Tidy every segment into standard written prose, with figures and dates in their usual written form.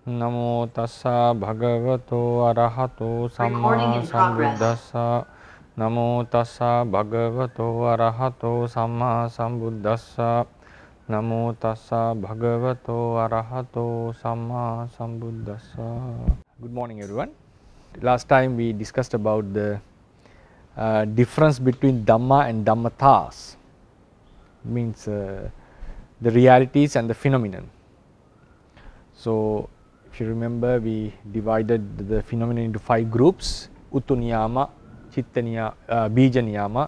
Namo tassa bhagavato arahato samma sambuddhassa. Namo tassa bhagavato arahato samma sambuddhassa. Namo tassa bhagavato arahato samma sambuddhassa. Good morning, everyone. Last time we discussed about the difference between Dhamma and Dhammatas, means the realities and the phenomenon. So, if you remember, we divided the phenomenon into 5 groups: Uttu Niyama, Chitta Niyama, Bija Niyama,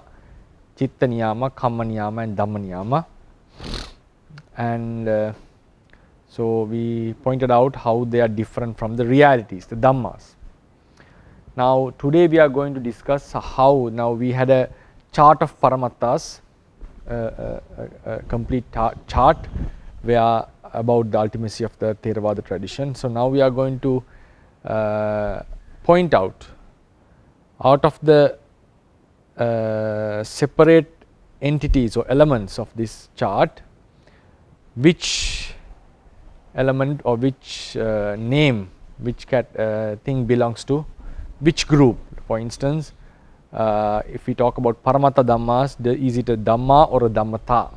Chitta Niyama, Kamma Niyama, and Dhamma Niyama. And so we pointed out how they are different from the realities, the Dhammas. Now, today we are going to discuss how, now we had a chart of Paramattas, a complete chart where about the ultimacy of the Theravada tradition. So, now we are going to point out of the separate entities or elements of this chart, which element or which name, which thing belongs to which group. For instance, if we talk about Paramatta Dhammas, is it a Dhamma or a Dhammata?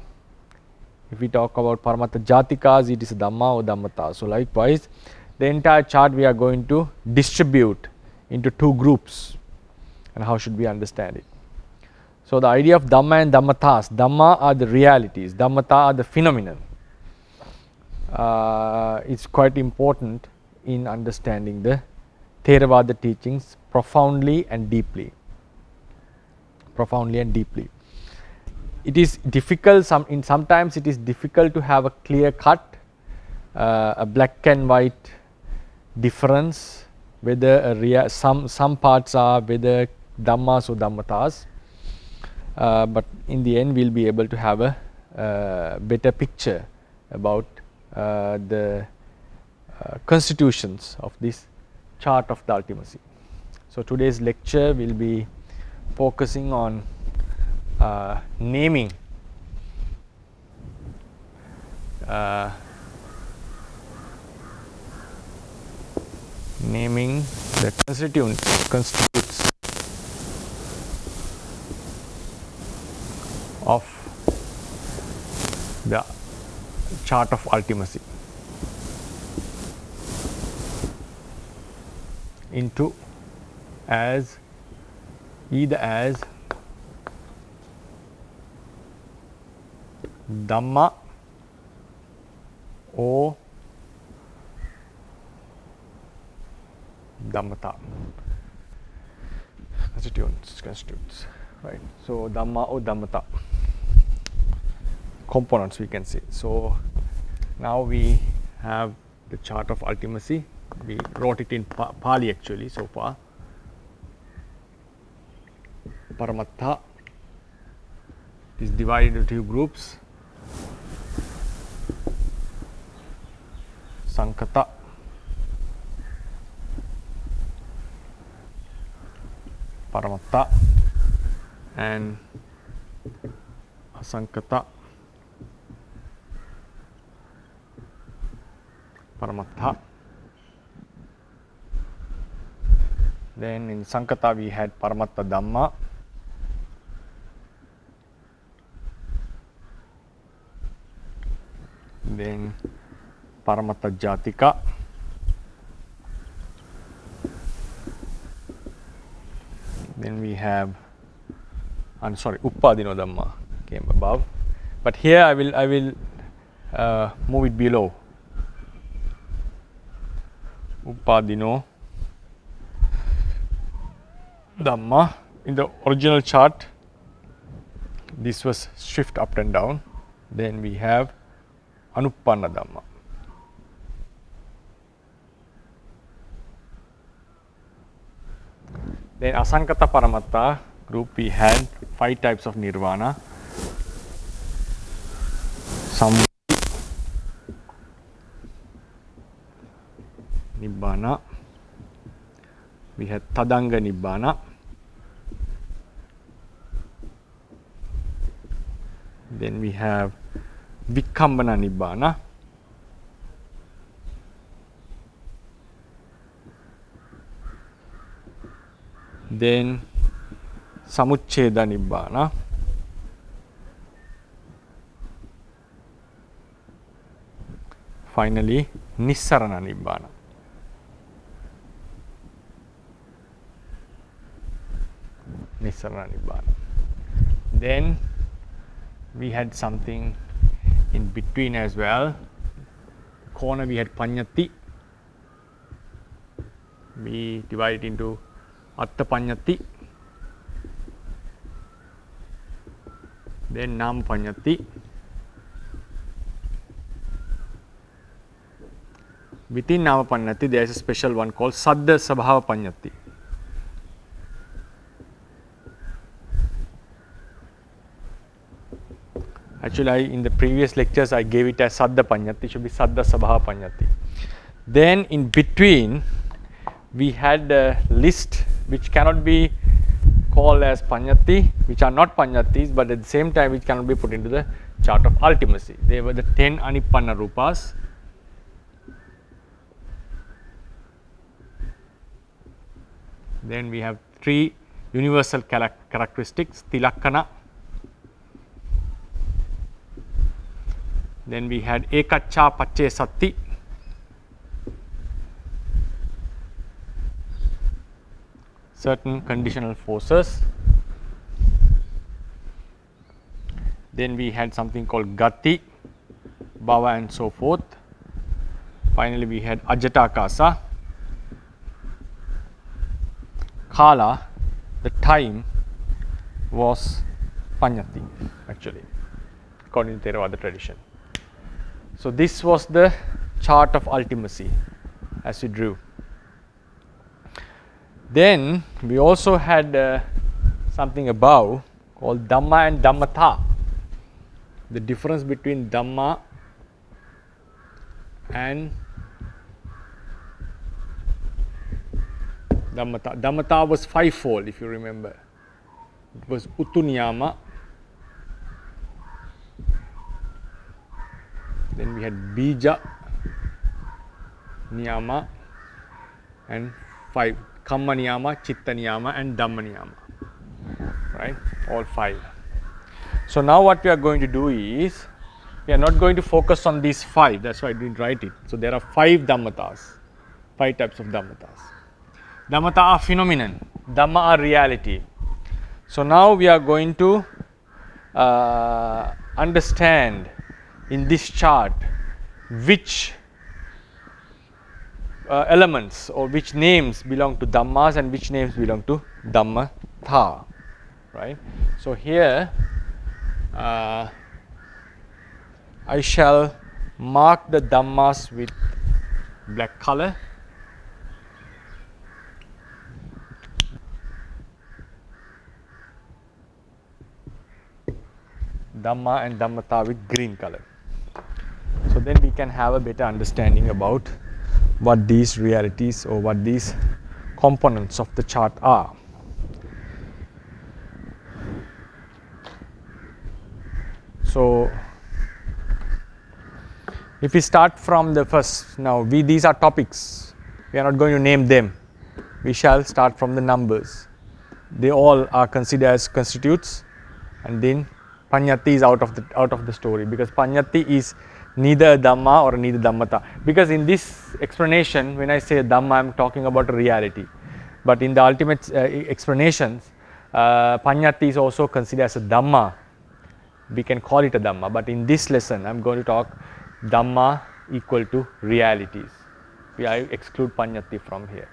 If we talk about Paramatta Jatikas, it is a Dhamma or Dhammata. So, likewise, the entire chart we are going to distribute into 2 groups, and how should we understand it. So, the idea of Dhamma and Dhammatas: Dhamma are the realities, Dhammata are the phenomenon. It's quite important in understanding the Theravada teachings profoundly and deeply. It is difficult, sometimes it is difficult to have a clear cut, a black and white difference, whether some parts are whether Dhammas or Dhammatas, but in the end we will be able to have a better picture about the constitutions of this chart of the ultimacy. So, today's lecture will be focusing on naming the constitutes of the chart of ultimacy into either as Dhamma or Dhammata. Constitutes, right. So, Dhamma or Dhammata, components we can say. So, now we have the chart of ultimacy. We wrote it in Pali actually so far. Paramattha is divided into 2 groups: Asankata Paramatta and Asankata Paramattha. Then in Sankata we had Paramatta Dhamma, then Paramatta Jatika, then we have, Uppadino Dhamma came above, but here I will move it below. Uppadino Dhamma. In the original chart, this was shift up and down. Then we have Anuppanna Dhamma. Then Asankata Paramatta group, we had 5 types of nirvana: Nibbana, we had Tadanga Nibbana, then we have Vikambana Nibbana, then Samuccheda Nibbana, finally Nissarana Nibbana. Nissarana Nibbana. Then we had something in between as well. Corner we had Panyati. We divide it into Atta Panyati, then Nam Panyati. Within Nama Panyati there is a special one called Saddha Sabhava Panyati. Actually, in the previous lectures I gave it as Saddha Panyati, it should be Saddha Sabhava Panyati. Then in between we had a list which cannot be called as Panyati, which are not Panyatis, but at the same time which cannot be put into the chart of ultimacy. They were the 10 Anipanna Rupas. Then we have 3 universal characteristics, Tilakkana. Then we had Ekaccha Pacce Satti. Certain conditional forces. Then we had something called Gati, Bhava and so forth. Finally, we had Ajatakasa. Kala, the time, was Panyati actually, according to Theravada tradition. So, this was the chart of ultimacy as we drew. Then we also had something above called Dhamma and Damatha. The difference between Dhamma and Damatha. Damatha was fivefold, if you remember. It was Uttuniyama. Then we had Bija, Niyama, and 5. Kamma Niyama, Chitta Niyama, and Dhamma Niyama. Right? All 5. So now what we are going to do is, we are not going to focus on these 5. That's why I didn't write it. So there are 5 Dhammatas, 5 types of Dhammatas. Dhammata are phenomenon, Dhamma are reality. So now we are going to understand in this chart which elements or which names belong to Dhammas and which names belong to Dhammatha. Right? So here I shall mark the Dhammas with black color. Dhamma and Dhammatha with green color. So then we can have a better understanding about what these realities or what these components of the chart are. So if we start from the first, now these are topics, we are not going to name them, we shall start from the numbers. They all are considered as constitutes, and then Panyati is out of the story, because Panyati is neither Dhamma or neither Dhammata. Because in this explanation, when I say Dhamma, I am talking about a reality. But in the ultimate explanations, Panyati is also considered as a Dhamma. We can call it a Dhamma. But in this lesson, I am going to talk Dhamma equal to realities. I exclude Panyati from here.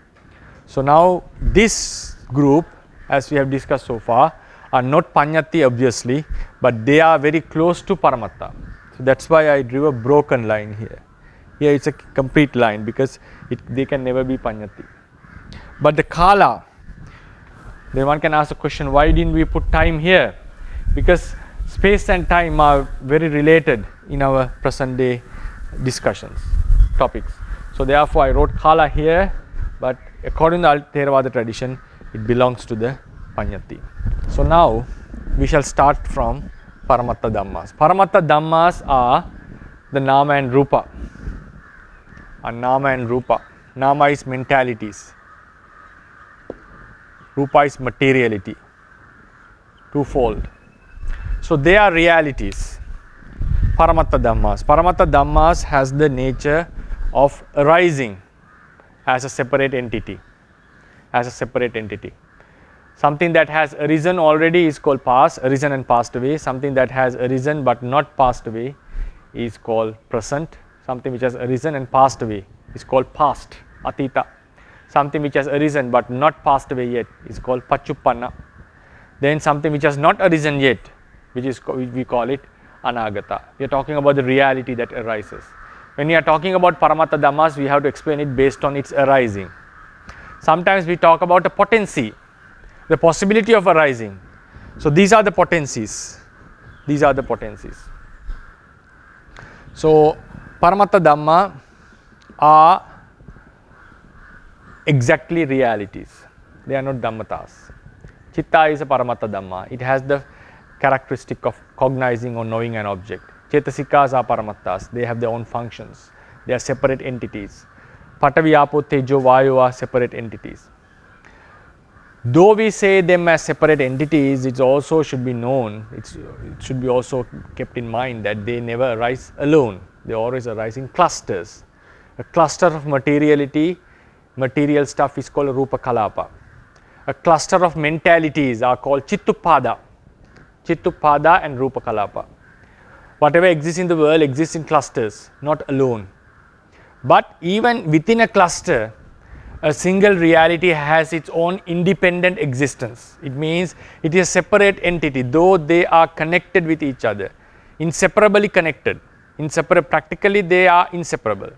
So now this group, as we have discussed so far, are not Panyati obviously, but they are very close to Paramatta. So that's why I drew a broken line here. Here it's a complete line because they can never be Panyati. But the Kala, then one can ask the question, why didn't we put time here? Because space and time are very related in our present day discussions, topics. So therefore I wrote Kala here, but according to the Theravada tradition, it belongs to the Panyati. So now we shall start from Paramatta Dhammas. Paramatta Dhammas are the Nama and Rupa. Nama and Rupa. Nama is mentalities. Rupa is materiality, twofold. So they are realities. Paramatta Dhammas. Paramatta Dhammas has the nature of arising as a separate entity. As a separate entity. Something that has arisen already is called past, arisen and passed away. Something that has arisen but not passed away is called present. Something which has arisen and passed away is called past, atita. Something which has arisen but not passed away yet is called pachuppanna. Then something which has not arisen yet, which we call it anagata. We are talking about the reality that arises. When we are talking about Paramatta Dhammas, we have to explain it based on its arising. Sometimes we talk about a potency, the possibility of arising. So these are the potencies. These are the potencies. So Paramatta Dhamma are exactly realities. They are not Dhammatas. Chitta is a Paramatta Dhamma. It has the characteristic of cognizing or knowing an object. Cetasikas are Paramattas. They have their own functions. They are separate entities. Patavi, Apo, Tejo, Vayu are separate entities. Though we say them as separate entities, it also should be known, it should be also kept in mind that they never arise alone. They always arise in clusters. A cluster of materiality, material stuff is called Rupa Kalapa. A cluster of mentalities are called Chittupada. Chittupada and Rupa Kalapa. Whatever exists in the world exists in clusters, not alone. But even within a cluster, a single reality has its own independent existence. It means it is a separate entity, though they are connected with each other, inseparably connected. Practically they are inseparable.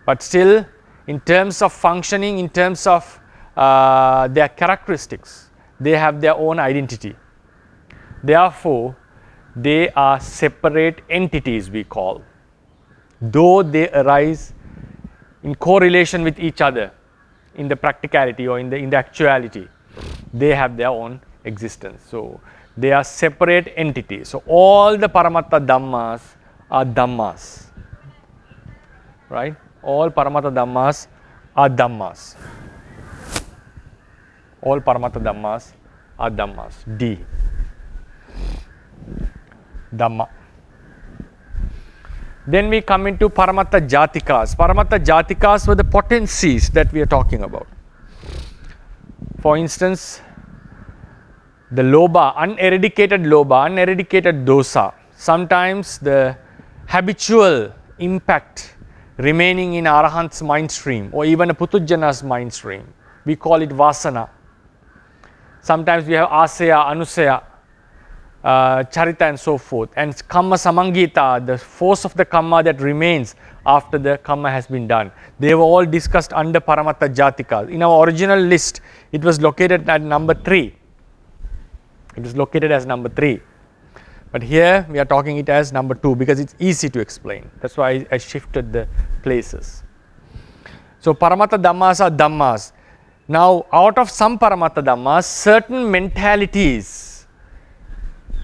But still, in terms of functioning, in terms of their characteristics, they have their own identity. Therefore, they are separate entities, we call. Though they arise in correlation with each other, in the practicality or in the actuality, they have their own existence. So they are separate entities. So all the Paramatta Dhammas are Dhammas, right? All Paramatta Dhammas are Dhammas. All Paramatta Dhammas are Dhammas. D. Dhamma. Then we come into Paramatta Jatikas. Paramatta Jatikas were the potencies that we are talking about. For instance, the lobha, uneradicated lobha, uneradicated dosa. Sometimes the habitual impact remaining in Arahant's mind stream or even a Putujjana's mind stream. We call it vasana. Sometimes we have asaya, anusaya, charita and so forth, and kamma samangita, the force of the kamma that remains after the kamma has been done. They were all discussed under Paramatta Jatikas. In our original list, it was located at number 3. It was located as number 3. But here we are talking it as number 2 because it's easy to explain. That's why I shifted the places. So Paramatta Dhammas are Dhammas. Now out of some Paramatta Dhammas, certain mentalities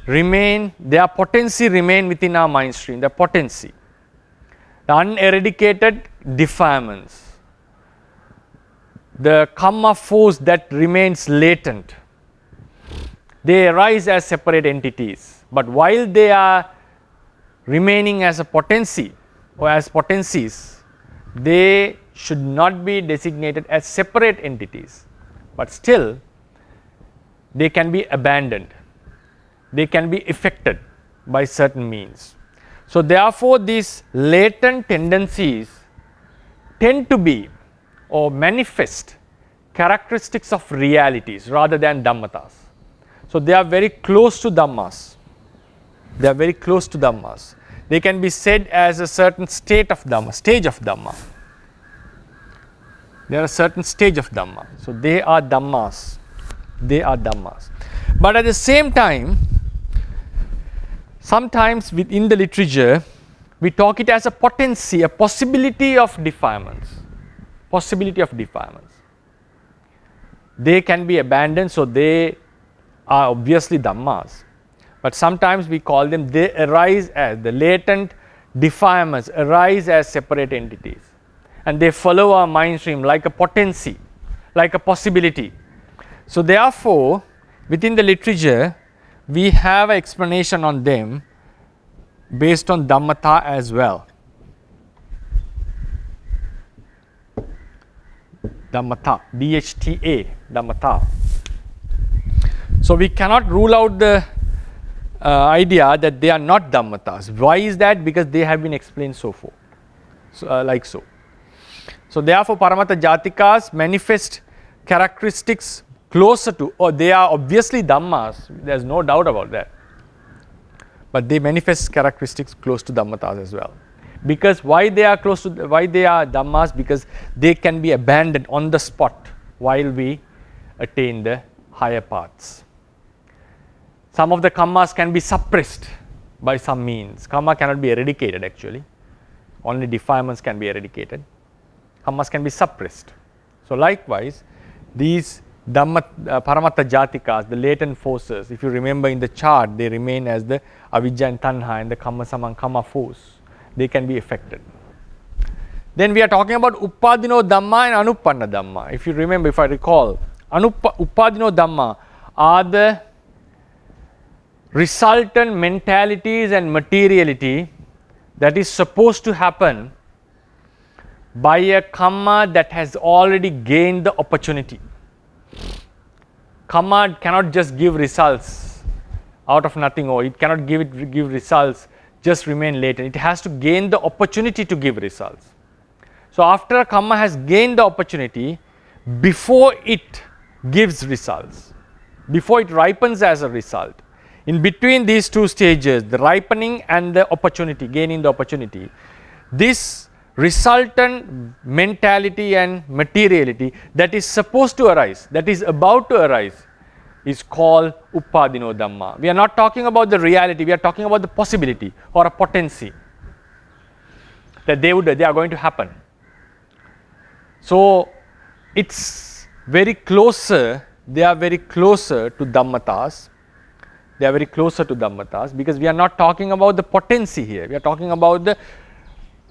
remain, their potency remain within our mind stream, the potency. The uneradicated defilements, the kamma force that remains latent, they arise as separate entities. But while they are remaining as a potency or as potencies, they should not be designated as separate entities. But still, they can be abandoned. They can be affected by certain means. So therefore, these latent tendencies tend to be or manifest characteristics of realities rather than Dhammatas. So they are very close to Dhammas. They are very close to Dhammas. They can be said as a certain state of Dhamma, stage of Dhamma. They are a certain stage of Dhamma. So they are Dhammas. They are Dhammas. But at the same time, sometimes within the literature, we talk it as a potency, a possibility of defilements. Possibility of defilements. They can be abandoned, so they are obviously Dhammas. But sometimes we call them, they arise as, the latent defilements arise as separate entities. And they follow our mind stream like a potency, like a possibility. So therefore, within the literature, we have an explanation on them based on Dhammata as well. Dhammata, DHTA, Dhammata. So we cannot rule out the idea that they are not Dhammatas. Why is that? Because they have been explained so far, like so. So therefore, Paramatta Jatikas manifest characteristics closer to, or they are obviously Dhammas, there is no doubt about that. But they manifest characteristics close to Dhammatas as well. Because why they are Dhammas? Because they can be abandoned on the spot while we attain the higher paths. Some of the kammas can be suppressed by some means. Kamma cannot be eradicated actually. Only defilements can be eradicated. Kammas can be suppressed. So likewise, these Paramatta Jatikas, the latent forces, if you remember in the chart, they remain as the Avijja and Tanha and the Kamma Samang Kamma force. They can be affected. Then we are talking about Uppadino Dhamma and Anuppanna Dhamma. If you remember, if I recall, Uppadino Dhamma are the resultant mentalities and materiality that is supposed to happen by a kamma that has already gained the opportunity. Kamma cannot just give results out of nothing, or it cannot give results, just remain latent. It has to gain the opportunity to give results. So after a kamma has gained the opportunity, before it gives results, before it ripens as a result, in between these two stages, the ripening and the opportunity, gaining the opportunity, this resultant mentality and materiality that is supposed to arise, that is about to arise, is called Uppadino Dhamma. We are not talking about the reality, we are talking about the possibility or a potency that they are going to happen. So it's very closer, they are very closer to Dhammatas. They are very closer to Dhammatas because we are not talking about the potency here. We are talking about the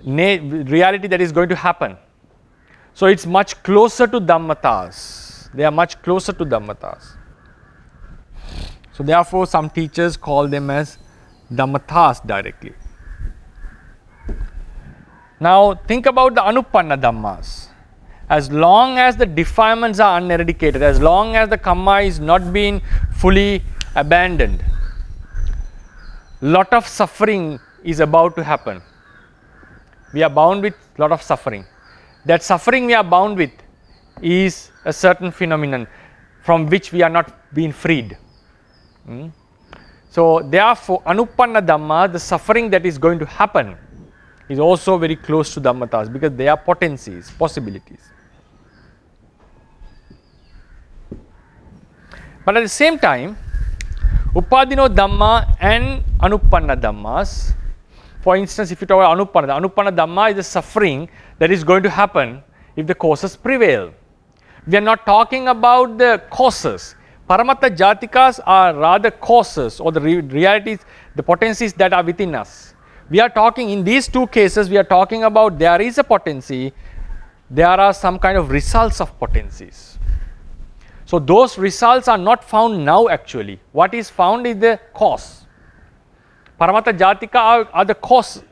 reality that is going to happen. So it's much closer to Dhammatas. They are much closer to Dhammatas. So therefore, some teachers call them as Dhammatas directly. Now think about the Anuppanna Dhammas. As long as the defilements are uneradicated, as long as the kamma is not being fully abandoned, lot of suffering is about to happen. We are bound with lot of suffering. That suffering we are bound with is a certain phenomenon from which we are not being freed. So therefore, Anuppanna Dhamma, the suffering that is going to happen, is also very close to Dhammatas because they are potencies, possibilities. But at the same time, Uppadino Dhamma and Anuppanna Dhammas, for instance, if you talk about Anuppanna Dhamma is the suffering that is going to happen if the causes prevail. We are not talking about the causes. Paramatta Jatikas are rather causes or the realities, the potencies that are within us. We are talking, in these two cases, we are talking about there is a potency, there are some kind of results of potencies. So those results are not found now actually. What is found is the cause. Paramatta Jatika are the cause,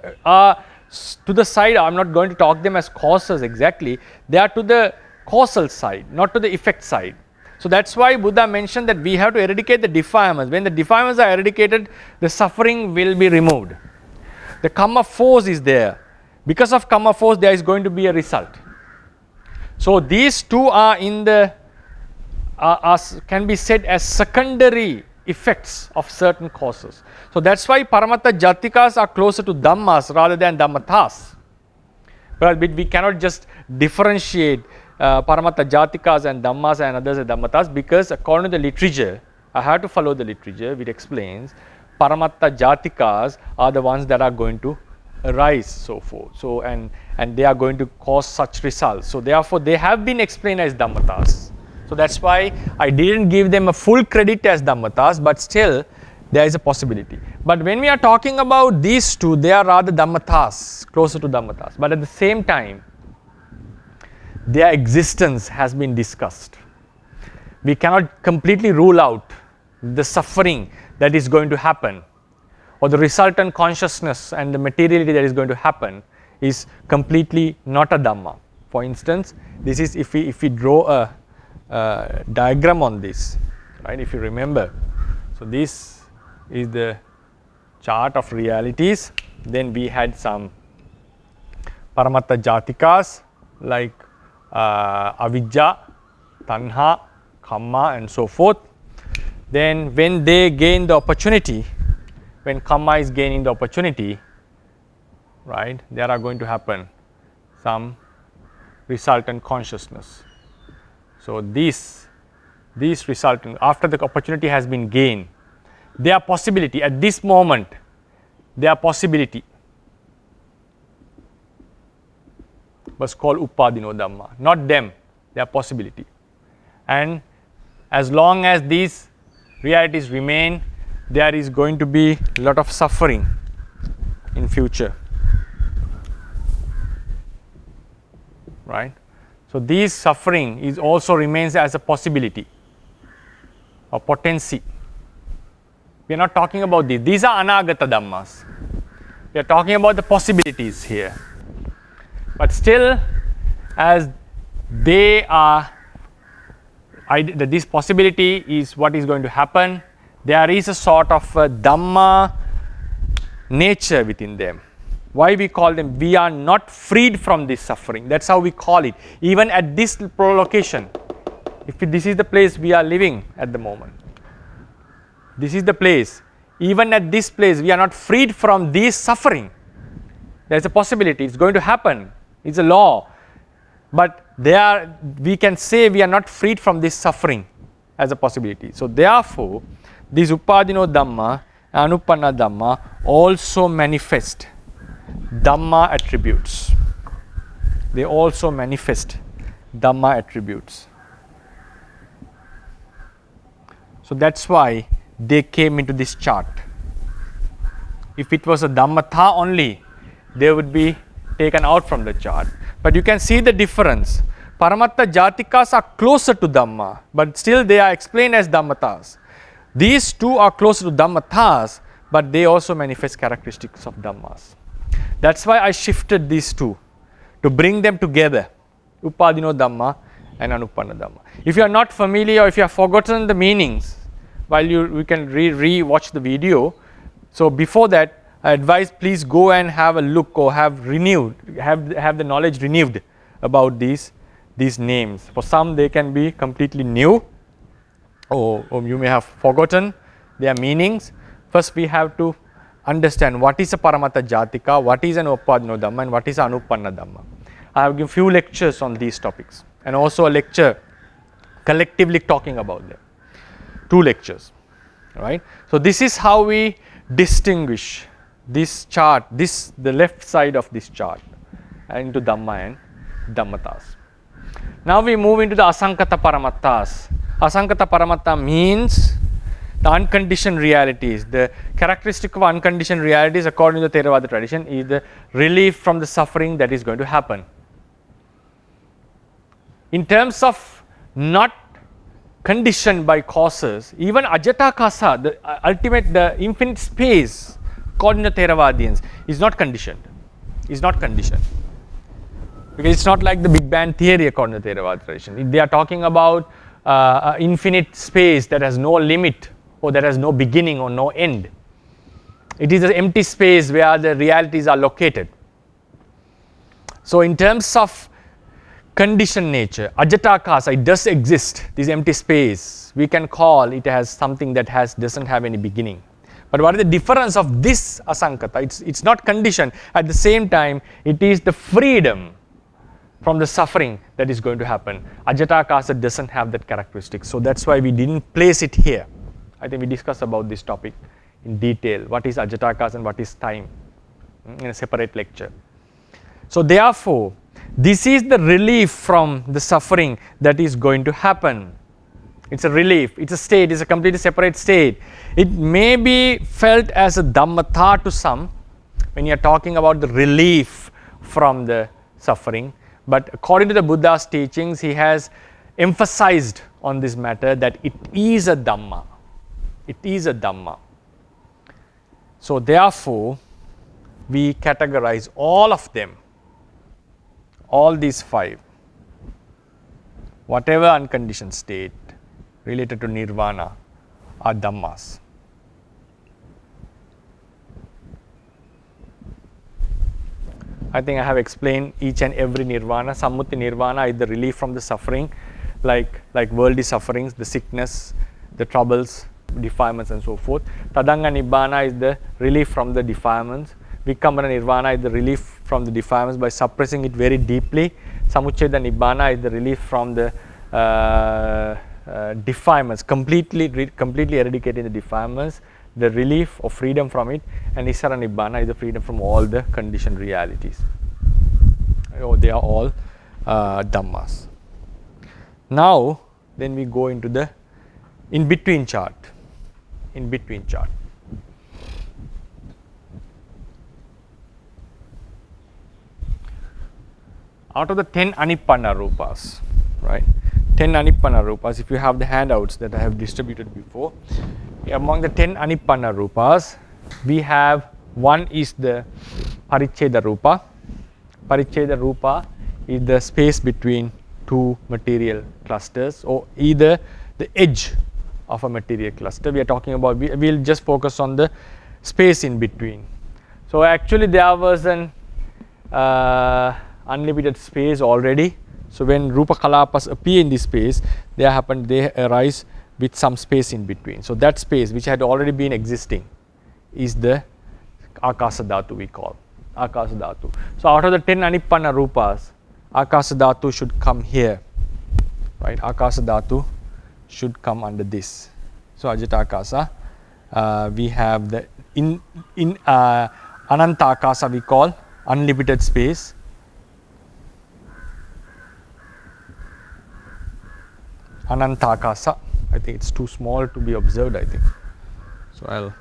to the side. I am not going to talk them as causes exactly. They are to the causal side, not to the effect side. So that's why Buddha mentioned that we have to eradicate the defilements. When the defilements are eradicated, the suffering will be removed. The kamma force is there. Because of kamma force, there is going to be a result. So these two are in the can be said as secondary effects of certain causes. So that's why Paramatta Jatikas are closer to Dhammas rather than Dhammatas. But we cannot just differentiate Paramatta Jatikas and Dhammas and others as Dhammatas because according to the literature, I have to follow the literature which explains Paramatta Jatikas are the ones that are going to arise, so forth. So and they are going to cause such results. So therefore they have been explained as Dhammatas. So that's why I didn't give them a full credit as Dhammatas, but still there is a possibility. But when we are talking about these two, they are rather Dhammatas, closer to Dhammatas. But at the same time, their existence has been discussed. we cannot completely rule out the suffering that is going to happen, or the resultant consciousness and the materiality that is going to happen is completely not a Dhamma. For instance, this is if we draw a diagram on this, right? If you remember, so this is the chart of realities. Then we had some Paramatta Jatikas like Avijja, Tanha, Kamma and so forth. Then when they gain the opportunity, when Kamma is gaining the opportunity, right, there are going to happen some resultant consciousness. So these resultant, after the opportunity has been gained, their possibility at this moment, their possibility was called Upadino Dhamma, not them, their possibility. And as long as these realities remain, there is going to be a lot of suffering in future, right? So this suffering is also remains as a possibility or potency. We are not talking about these. These are Anagata Dhammas. We are talking about the possibilities here. But still, as they are, this possibility is what is going to happen. There is a sort of a Dhamma nature within them. Why we call them? We are not freed from this suffering. That's how we call it. Even at this location, if this is the place we are living at the moment, this is the place. Even at this place, we are not freed from this suffering. There is a possibility. It's going to happen. It's a law. But we can say we are not freed from this suffering as a possibility. So therefore, these Upadino Dhamma, Anupanna Dhamma also manifest Dhamma attributes. They also manifest Dhamma attributes. So that's why they came into this chart. If it was a Dhammatha only, they would be taken out from the chart. But you can see the difference. Paramatta Jatikas are closer to Dhamma, but still they are explained as Dhammatas. These two are closer to Dhammatas, but they also manifest characteristics of Dhammas. That's why I shifted these two, to bring them together, Upadino Dhamma and Anupanna Dhamma. If you are not familiar, or if you have forgotten the meanings, while you can re-watch the video. So before that, I advise please go and have a look, or have the knowledge renewed about these names. For some they can be completely new, or you may have forgotten their meanings. First we have to understand what is a Paramatta Jatika, what is an Upadino Dhamma, and what is Anupanna Dhamma. I have given few lectures on these topics, and also a lecture collectively talking about them. 2 lectures, right? So this is how we distinguish this chart, the left side of this chart, into Dhamma and Dhammatas. Now we move into the Asankata Paramattas. Asankata Paramatta means the unconditioned realities. The characteristic of unconditioned realities according to the Theravada tradition is the relief from the suffering that is going to happen. In terms of not conditioned by causes, even Ajatakasa, the ultimate, the infinite space, according to Theravadians, is not conditioned. Is not conditioned. Because it's not like the Big Bang theory according to Theravada tradition. They are talking about infinite space that has no limit, or that has no beginning or no end. It is an empty space where the realities are located. So in terms of conditioned nature, Ajatakasa, it does exist, this empty space. We can call it as something that doesn't have any beginning. But what is the difference of this Asankata? It's not conditioned. At the same time, it is the freedom from the suffering that is going to happen. Ajatakasa doesn't have that characteristic. So that's why we didn't place it here. I think we discussed about this topic in detail. What is Ajatakasa and what is time in a separate lecture. So therefore, this is the relief from the suffering that is going to happen. It's a relief, it's a state, it's a completely separate state. It may be felt as a Dhammatha to some when you are talking about the relief from the suffering. But according to the Buddha's teachings, he has emphasized on this matter that it is a Dhamma. It is a Dhamma. So therefore, we categorize all of them, all these 5, whatever unconditioned state related to nirvana are Dhammas. I think I have explained each and every nirvana. Sammuti nirvana is the relief from the suffering, like worldly sufferings, the sickness, the troubles, defilements and so forth. Tadanga nibbana is the relief from the defilements. Vikambana nirvana is the relief from the defilements by suppressing it very deeply. Samuchcheda nibbana is the relief from the defilements, completely eradicating the defilements, the relief of freedom from it. And Isara nibbana is the freedom from all the conditioned realities. They are all Dhammas. Now, then we go into the in-between chart. In-between chart. Out of the 10 Anippanna Rupas, right? 10 Anippanna Rupas, if you have the handouts that I have distributed before, among the 10 Anippanna Rupas, we have one is the Paricheda Rupa. Paricheda Rupa is the space between two material clusters, or either the edge of a material cluster. We are talking about, we will just focus on the space in between. So actually there was an unlimited space already. So when Rupa Kalapas appear in this space, they arise with some space in between. So that space which had already been existing is the Akasa Dhatu, we call Akasa Dhatu. So out of the 10 Anippanna Rupas, Akasa Dhatu should come here, right? Akasa Dhatu should come under this. So Ajata Akasa, we have the in Ananta Akasa, we call unlimited space. Ananta Akasa, I think it's too small to be observed, I think. So I'll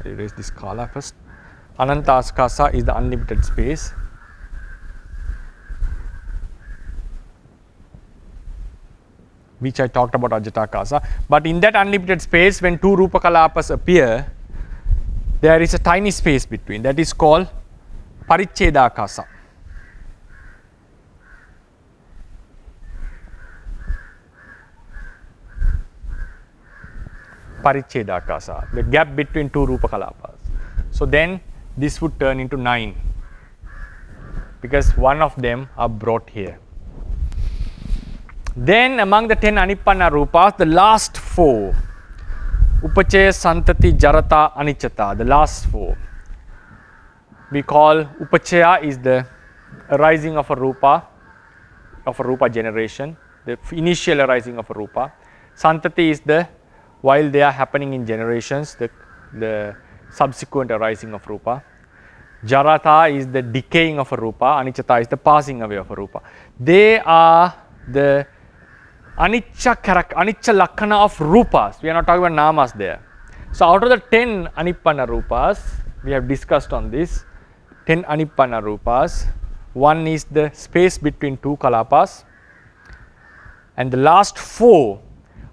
erase this kala first. Ananta Akasa is the unlimited space. Which I talked about Ajata Akasa. But in that unlimited space, when two Rupa Kalapas appear, there is a tiny space between. That is called Paricheda Akasa. Paricheda Akasa, the gap between two Rupa Kalapas. So then this would turn into 9 because one of them are brought here. Then among the 10 Anippanna Rupas, the last 4, Upachaya, Santati, Jarata, Anichata, the last 4, we call Upachaya is the arising of a Rupa generation, the initial arising of a Rupa. Santati is the, while they are happening in generations, the subsequent arising of Rupa. Jarata is the decaying of a Rupa, Anichata is the passing away of a Rupa. They are the Anicca Lakkana of Rupas. We are not talking about Namas there. So out of the 10 Anippanna Rupas, we have discussed on this, 10 Anippanna Rupas, one is the space between two Kalapas, and the last 4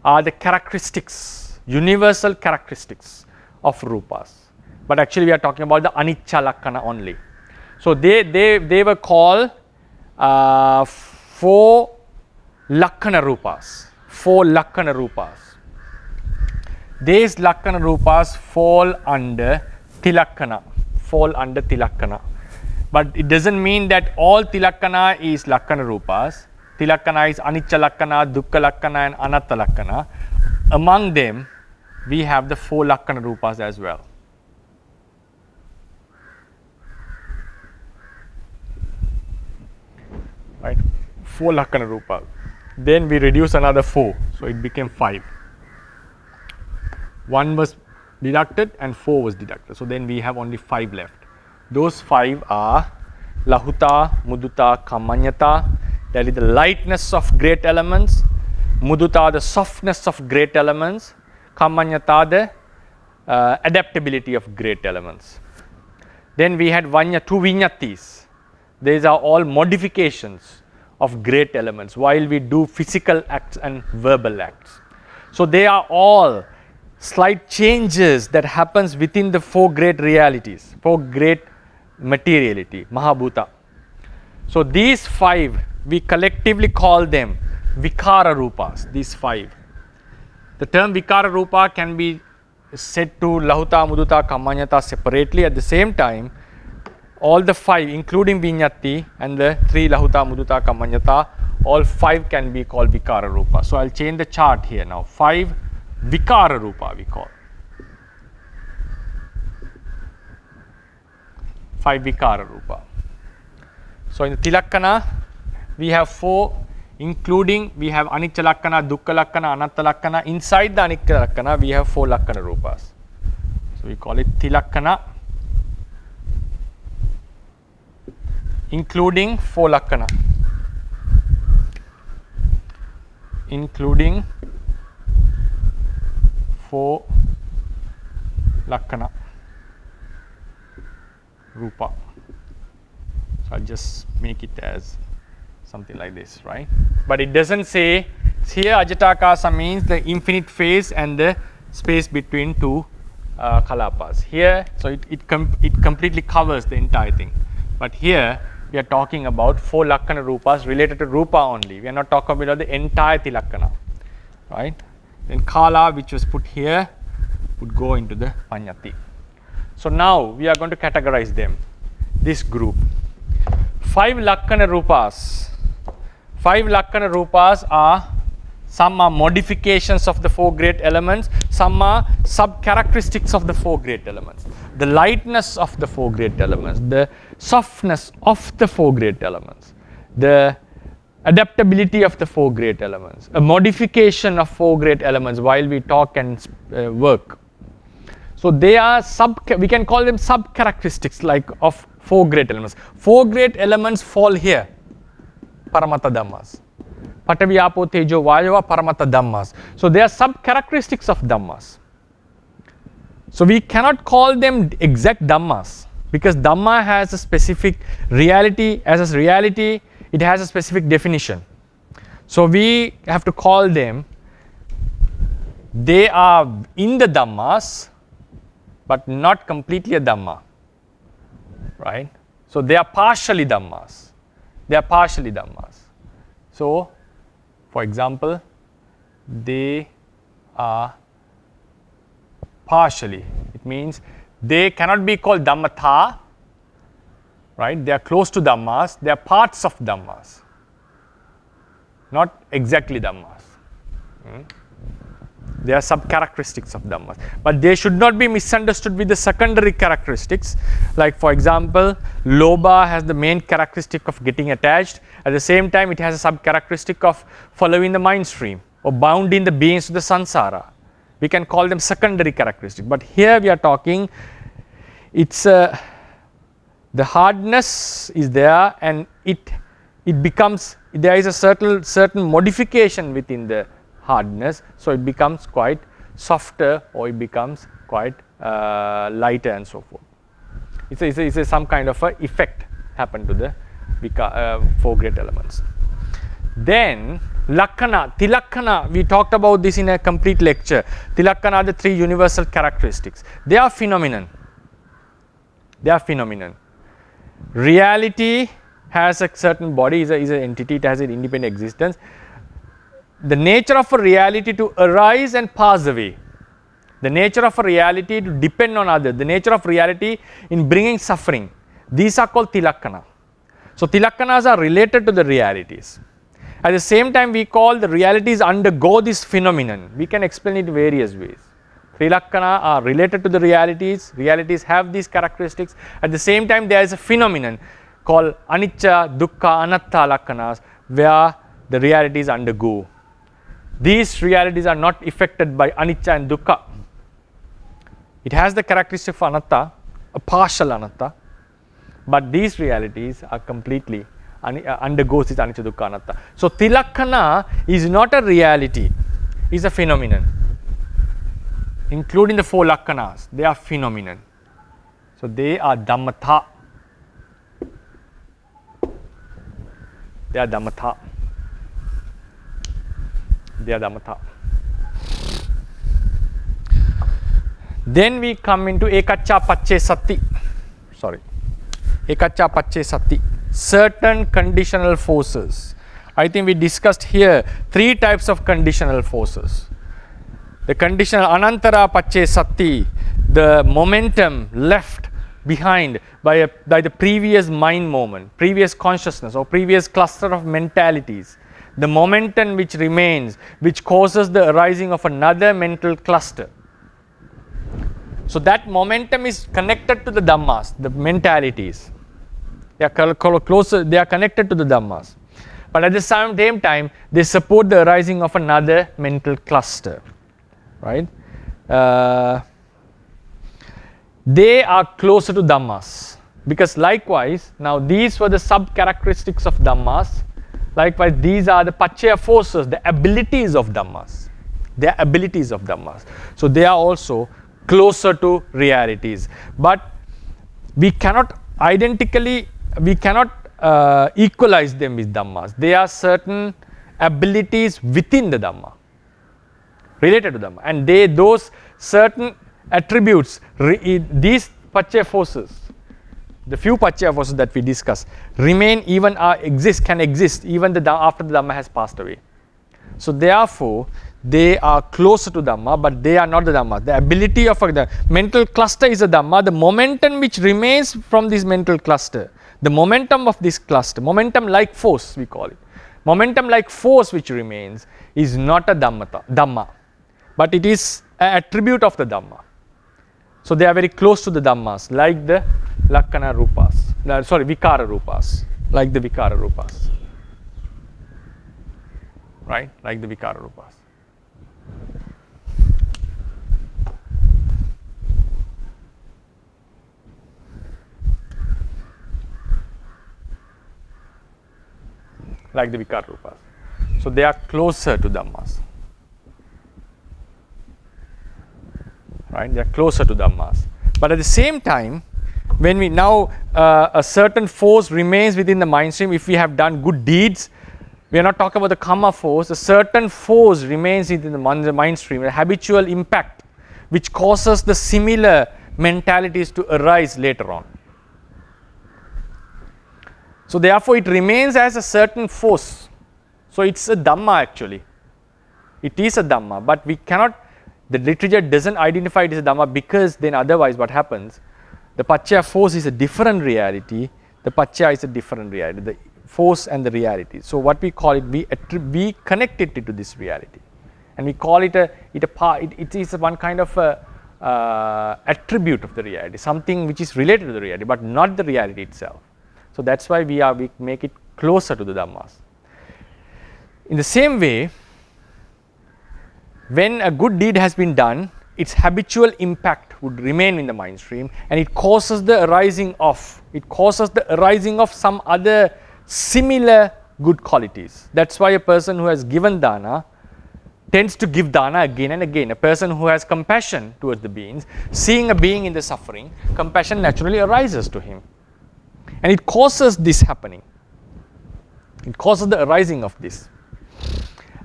are the characteristics, universal characteristics of Rupas. But actually we are talking about the Anicca Lakkana only. So they were called 4 Lakkana Rupas. 4 Lakkana Rupas. These Lakkana Rupas fall under Tilakkana. But it doesn't mean that all Tilakkana is Lakkana Rupas. Tilakkana is Anicca Lakkana, Dukkha Lakkana and Anatta Lakkana. Among them, we have the 4 Lakkana Rupas as well. Right? 4 Lakkana Rupas. Then we reduce another 4, so it became 5. 1 was deducted and 4 was deducted. So then we have only 5 left. Those 5 are Lahuta, Mudita, Kamanyata, that is the lightness of great elements, Mudita, the softness of great elements, Kamanyata, the adaptability of great elements. Then we had 2 Vinyatis. These are all modifications of great elements while we do physical acts and verbal acts. So they are all slight changes that happens within the four great realities, four great materiality, Mahabhuta. So these five, we collectively call them Vikara Rupas, these five. The term Vikara Rupa can be said to Lahuta, Mudita, Kamanyata separately. At the same time, all the five, including Vinyati and the three Lahuta, Mudita, Kamanyata, all five can be called Vikara Rupa. So I'll change the chart here now. Five Vikara Rupa we call. Five Vikara Rupa. So in the Tilakkana, we have four, including we have Anicca Lakkana, Dukkha Lakkana, Anatta Lakkana. Inside the Anicca Lakkana, we have four Lakkana Rupas. So we call it Tilakkana, including four Lakkana. Including four Lakkana Rupa. So I'll just make it as something like this, right? But it doesn't say, here Ajatakasa means the infinite phase and the space between two kalapas. Here, so it completely covers the entire thing. But here, we are talking about four Lakkana Rupas related to Rupa only. We are not talking about the entire Tilakkana, right? Then Kala, which was put here, would go into the Panyati. So now, we are going to categorize them, this group. Five Lakkana Rupas. Five Lakkana Rupas are, some are modifications of the four great elements, some are sub-characteristics of the four great elements. The lightness of the four great elements, the softness of the four great elements, the adaptability of the four great elements, a modification of four great elements while we talk and work. So they are we can call them sub-characteristics like of four great elements. Four great elements fall here, Paramatta Dhammas. Patavi, Apo, Tejo, Vayu are Paramatta Dhammas. So they are sub-characteristics of Dhammas. So we cannot call them exact Dhammas because Dhamma has a specific reality. As a reality, it has a specific definition. So we have to call them, they are in the Dhammas but not completely a Dhamma, right? So they are partially Dhammas. They are partially Dhammas. So, for example, they are partially. It means they cannot be called Dhammatha, right? They are close to Dhammas. They are parts of Dhammas, not exactly Dhammas. They are sub-characteristics of Dhammas. But they should not be misunderstood with the secondary characteristics. Like for example, Lobha has the main characteristic of getting attached. At the same time, it has a sub-characteristic of following the mind stream or bounding the beings to the samsara. We can call them secondary characteristics. But here we are talking, it's the hardness is there and it becomes, there is a certain modification within the hardness, so it becomes quite softer or it becomes quite lighter and so forth. It's some kind of a effect happen to the four great elements. Then Lakkana, Tilakkana, we talked about this in a complete lecture. Tilakkana are the three universal characteristics. They are phenomenon. They are phenomenon. Reality has a certain body, is an entity, it has an independent existence. The nature of a reality to arise and pass away, the nature of a reality to depend on others, the nature of reality in bringing suffering, these are called Tilakkana. So Tilakkanas are related to the realities. At the same time, we call the realities undergo this phenomenon. We can explain it various ways. Tilakkana are related to the realities, realities have these characteristics. At the same time, there is a phenomenon called Anicca, Dukkha, Anatta Lakkanas, where the realities undergo. These realities are not affected by Anicca and Dukkha. It has the characteristic of Anatta, a partial Anatta, but these realities are completely undergoes this Anicca, Dukkha, Anatta. So Tilakkana is not a reality, it is a phenomenon. Including the four Lakkanas, they are phenomenon. So they are Dhammatha. They are Dhammatha. They are Dhammatha. Then we come into Ekacca Pacce Sati. Sorry. Ekacca Pacce Sati. Certain conditional forces. I think we discussed here 3 types of conditional forces. The conditional Anantara Pacce Sati, the momentum left behind by the previous mind moment, previous consciousness or previous cluster of mentalities. The momentum which remains, which causes the arising of another mental cluster. So that momentum is connected to the Dhammas, the mentalities. They are closer, they are connected to the Dhammas. But at the same time, they support the arising of another mental cluster. Right? They are closer to Dhammas. Because likewise, now these were the sub-characteristics of Dhammas. Likewise, these are the Paccaya forces, the abilities of Dhammas. They are abilities of Dhammas. So they are also closer to realities. But we cannot equalize them with Dhammas. They are certain abilities within the Dhamma, related to Dhamma. And those certain attributes, these Paccaya forces, the few Paccaya forces that we discuss, remain even can exist even after the Dhamma has passed away. So therefore, they are closer to Dhamma, but they are not the Dhamma. The ability of the mental cluster is a Dhamma. The momentum which remains from this mental cluster, the momentum of this cluster, momentum like force we call it, momentum like force which remains is not a Dhamma, but it is an attribute of the Dhamma. So they are very close to the Dhammas, like the Lakkana Rupas, Vikara Rupas, like the Vikara Rupas. Right? Like the Vikara Rupas. Like the Vikara Rupas. So they are closer to Dhammas. Right? They are closer to Dhammas. But at the same time, when we now a certain force remains within the mind stream, if we have done good deeds, we are not talking about the karma force, a certain force remains within the mind stream, a habitual impact which causes the similar mentalities to arise later on. So therefore it remains as a certain force. So it's a Dhamma actually. It is a Dhamma, but we cannot, the literature doesn't identify it as a Dhamma, because then otherwise what happens? The Paccaya force is a different reality, the Paccaya is a different reality, the force and the reality. So what we call it, we connect it to this reality, and we call it it is one kind of attribute of the reality, something which is related to the reality, but not the reality itself. So that's why we make it closer to the Dhammas. In the same way, when a good deed has been done, its habitual impact would remain in the mind stream, and it causes the arising of some other similar good qualities. That's why a person who has given dana tends to give dana again and again. A person who has compassion towards the beings, seeing a being in the suffering, compassion naturally arises to him, and it causes this happening. It causes the arising of this.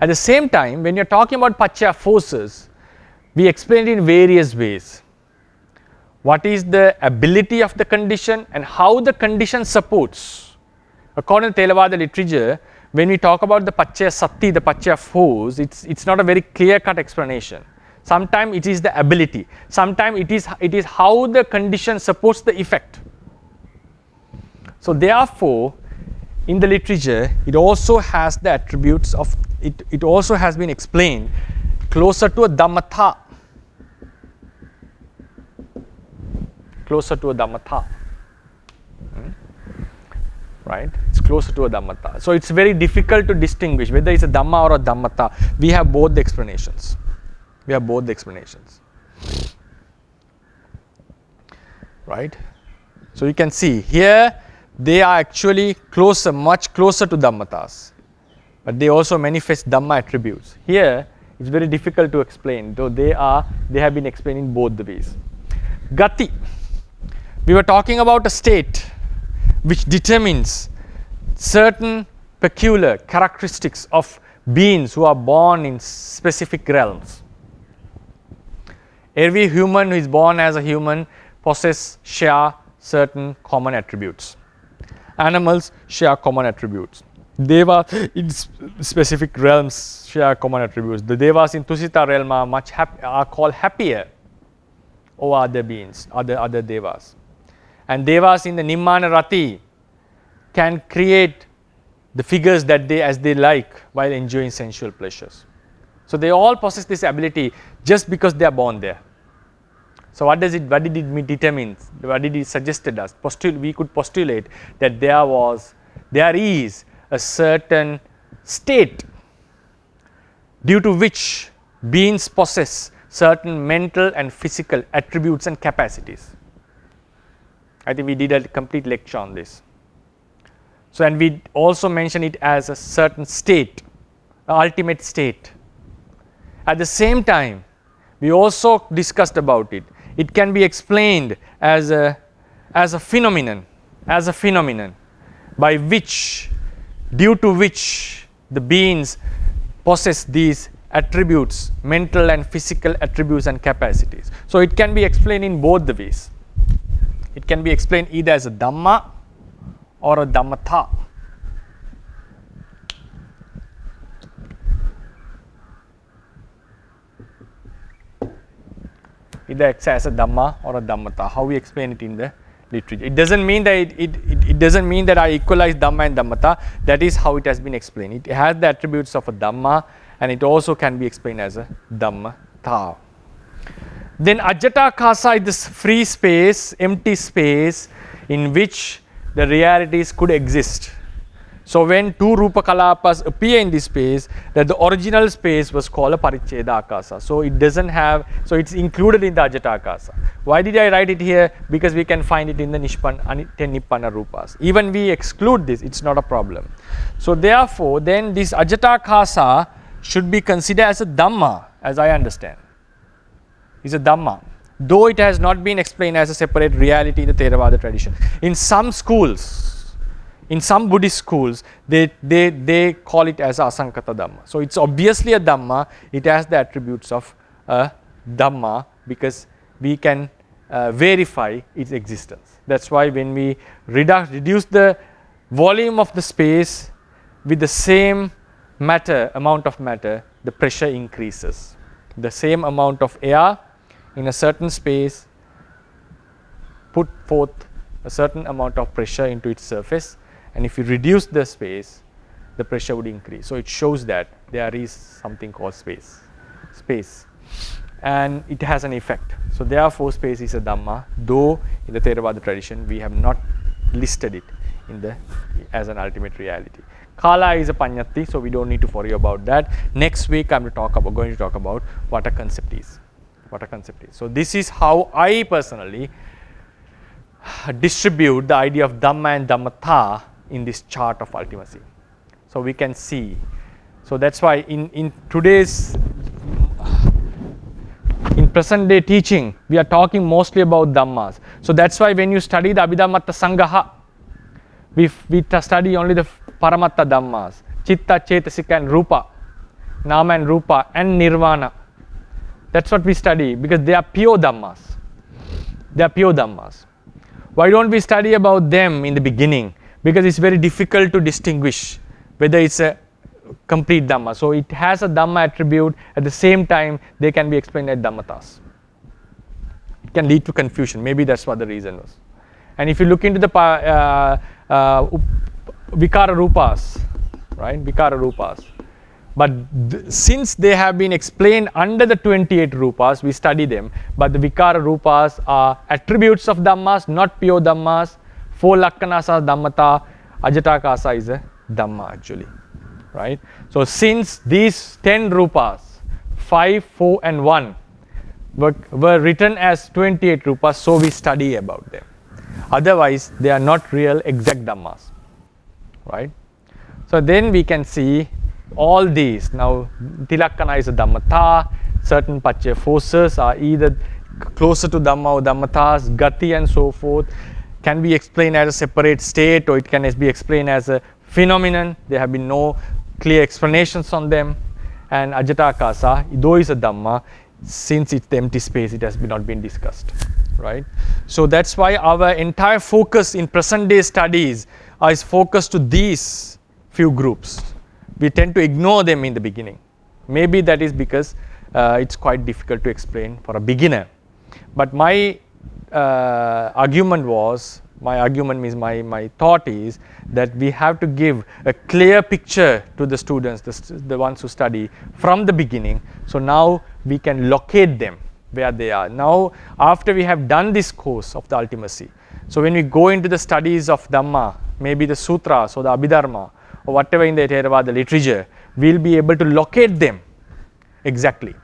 At the same time, when you're talking about Paccaya forces, we explain it in various ways. What is the ability of the condition and how the condition supports. According to Theravada literature, when we talk about the Paccaya Sati, the Paccaya force, it's not a very clear-cut explanation. Sometimes it is the ability. Sometimes it is how the condition supports the effect. So therefore, in the literature, it also has the attributes of, it also has been explained closer to a Dhammatha. Closer to a Dhammatha. Right? It's closer to a Dhammatha. So it's very difficult to distinguish whether it's a Dhamma or a Dhammatha. We have both the explanations. Right? So you can see here they are actually closer, much closer to Dhammatas. But they also manifest Dhamma attributes. Here it's very difficult to explain, though they have been explained in both the ways. Gati. We were talking about a state which determines certain peculiar characteristics of beings who are born in specific realms. Every human who is born as a human share certain common attributes. Animals share common attributes. Devas in specific realms share common attributes. The Devas in Tusita realm are called happier over other beings, other Devas. And Devas in the Nimmana Rati can create the figures that they like while enjoying sensual pleasures. So they all possess this ability just because they are born there. So what did it determine? What did it suggested us? We could postulate that there is a certain state due to which beings possess certain mental and physical attributes and capacities. I think we did a complete lecture on this. So, and we also mention it as a certain state, an ultimate state. At the same time, we also discussed about it. It can be explained as a phenomenon, by which, due to which the beings possess these attributes, mental and physical attributes and capacities. So it can be explained in both the ways. It can be explained either as a Dhamma or a Damatha. Either as a Dhamma or a Damatha, how we explain it in the literature. It doesn't mean that it doesn't mean that I equalize Dhamma and Damatha. That is how it has been explained. It has the attributes of a Dhamma, and it also can be explained as a Dhammatha. Then Ajatakasa is this free space, empty space in which the realities could exist. So when two Rupa Kalapas appear in this space, that the original space was called a Paricheda Akasa. So it doesn't have, so it's included in the Ajatakasa. Why did I write it here? Because we can find it in the 10 Nippana Rupas. Even we exclude this, it's not a problem. So therefore, then this Ajatakasa should be considered as a Dhamma, as I understand. It's a Dhamma, though it has not been explained as a separate reality in the Theravada tradition. In some schools, in some Buddhist schools, they call it as Asankata Dhamma. So it's obviously a Dhamma, it has the attributes of a Dhamma because we can verify its existence. That's why when we reduce the volume of the space with the same amount of matter, the pressure increases. The same amount of air in a certain space put forth a certain amount of pressure into its surface, and if you reduce the space, the pressure would increase. So it shows that there is something called space, and it has an effect. So therefore space is a Dhamma, though in the Theravada tradition we have not listed it as an ultimate reality. Kala is a Panyati, so we don't need to worry about that. Next week I'm going to talk about what a concept is. So this is how I personally distribute the idea of Dhamma and Damatha in this chart of ultimacy. So we can see. So that's why in today's, in present day teaching, we are talking mostly about Dhammas. So that's why when you study the Abhidhammatta Sangaha, we study only the Paramatta Dhammas, Chitta, Chetasika and Rupa, Nama and Rupa and Nirvana. That's what we study because they are pure Dhammas. Why don't we study about them in the beginning? Because it's very difficult to distinguish whether it's a complete Dhamma. So it has a Dhamma attribute, at the same time they can be explained as Dhammatas. It can lead to confusion, maybe that's what the reason was. And if you look into the Vikara Rupas, right? Vikara Rupas. But since they have been explained under the 28 Rupas, we study them. But the Vikara Rupas are attributes of Dhammas, not pure Dhammas. 4 Lakkanas are Dhammata, Ajatakasa is a Dhamma actually, right? So since these 10 Rupas, 5, 4 and 1 were written as 28 Rupas, so we study about them. Otherwise, they are not real exact Dhammas, right? So then we can see all these. Now, Tilakkana is a Dhammatha, certain Paccaya forces are either closer to Dhamma or Dhammatas, Gati and so forth, can be explained as a separate state, or it can be explained as a phenomenon. There have been no clear explanations on them. And Ajatakasa, though is a Dhamma, since it's the empty space, it has not been discussed, right? So that's why our entire focus in present day studies is focused to these few groups. We tend to ignore them in the beginning. Maybe that is because it's quite difficult to explain for a beginner. But my argument means my thought is that we have to give a clear picture to the students, the ones who study from the beginning. So now we can locate them where they are. Now, after we have done this course of the ultimacy, so when we go into the studies of Dhamma, maybe the sutras or the Abhidharma or whatever in the Theravada literature, we'll be able to locate them exactly.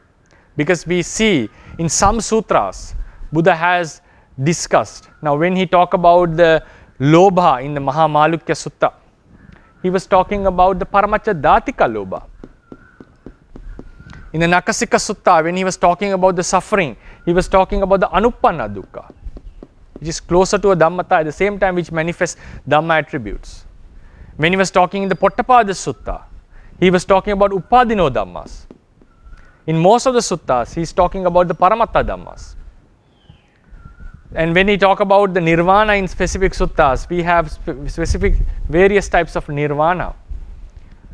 Because we see in some sutras, Buddha has discussed. Now, when he talked about the lobha in the Mahamalukya Sutta, he was talking about the Paramatta Jatikas lobha. In the Nakasika Sutta, when he was talking about the suffering, he was talking about the Anupanna dukkha, which is closer to a Dhammata at the same time which manifests Dhamma attributes. When he was talking in the Pottapada Sutta, he was talking about Upadino Dhammas. In most of the suttas, he is talking about the Paramatta Dhammas. And when we talk about the nirvana in specific suttas, we have specific various types of nirvana.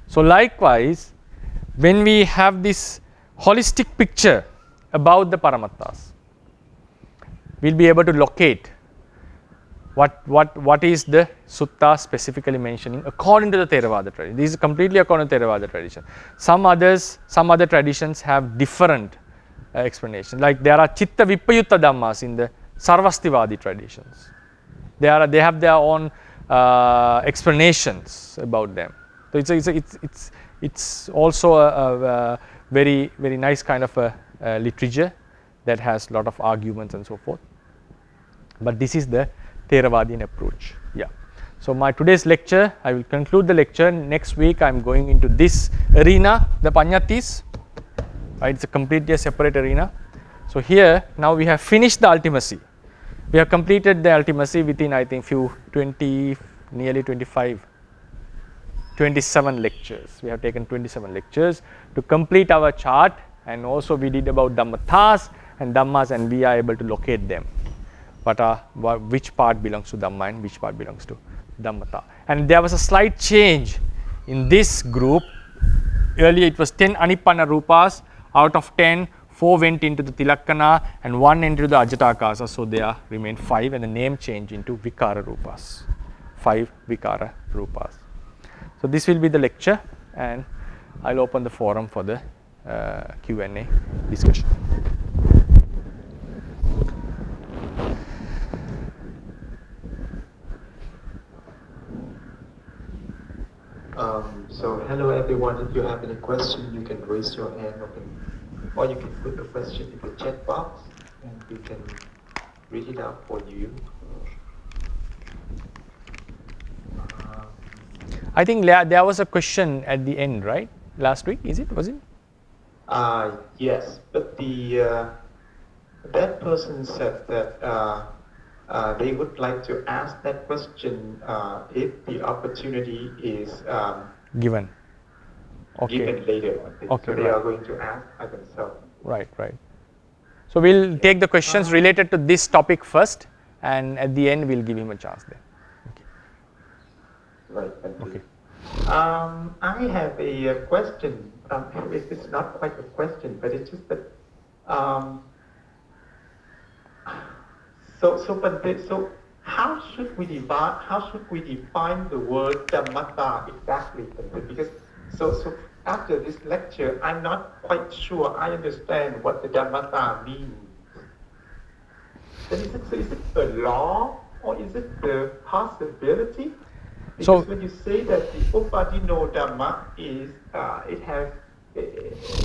So likewise, when we have this holistic picture about the Paramattas, we'll be able to locate what is the sutta specifically mentioning according to the Theravada tradition. This is completely according to Theravada tradition. Some other traditions have different explanations. Like there are Chitta Vipayutta Dhammas in the Sarvastivadi traditions. They have their own explanations about them. So it's also a very nice kind of a literature that has a lot of arguments and so forth. But this is the Theravadian approach. Yeah. So my today's lecture, I will conclude the lecture. Next week I am going into this arena, the Paññattis. Right, it's a completely separate arena. So here now we have finished the ultimacy. We have completed the ultimacy within I think nearly 27 lectures. We have taken 27 lectures to complete our chart, and also we did about Dhammatas and Dhammas, and we are able to locate them. Which part belongs to Dhamma and which part belongs to Dhammata. And there was a slight change in this group. Earlier it was 10 Anipanna Rupas. Out of 10, 4 went into the Tilakkana and 1 into the Ajatakasa. So there remained 5, and the name changed into Vikara Rupas. 5 Vikara Rupas. So this will be the lecture, and I'll open the forum for the Q&A discussion. So hello everyone, if you have any question, you can raise your hand or you can put the question in the chat box and we can read it out for you. I think there was a question at the end, right? Last week, was it? Yes, but that person said that they would like to ask that question if the opportunity is given. Okay. Given later on. Okay, so they are going to ask by themselves. Right. So we'll take the questions related to this topic first, and at the end we'll give him a chance there. Okay. Right. Thank you. Okay. I have a question. It's not quite a question, but it's just that. So how should we define the word Dhammata exactly? Because so after this lecture, I'm not quite sure I understand what the Dhammata means. Is it a law or is it the possibility? Because when you say that the Upadino Dhamma is,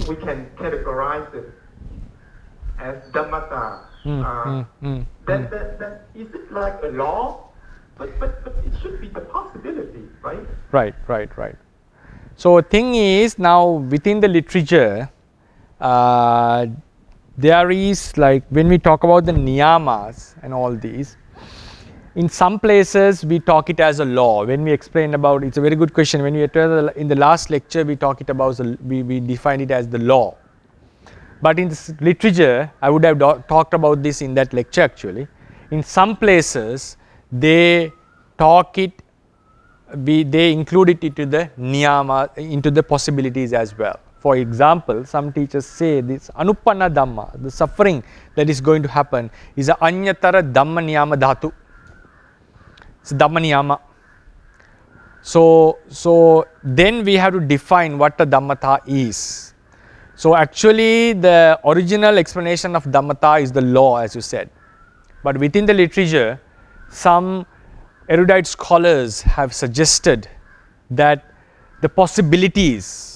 we can categorize it as Dhammata. Then is it like a law? But it should be the possibility, right? Right. So thing is, now within the literature, there is, like when we talk about the niyamas and all these, in some places we talk it as a law. When we explain about, it's a very good question. When we in the last lecture we talk it about, we define it as the law. But in this literature, I would have talked about this in that lecture actually. In some places, they talk it, they include it into the niyama, into the possibilities as well. For example, some teachers say this anupanna dhamma, the suffering that is going to happen, is a anyatara dhamma niyama dhatu. It's dhamma niyama. So then we have to define what the dhammata is. So actually the original explanation of dhammata is the law, as you said. But within the literature, some erudite scholars have suggested that the possibilities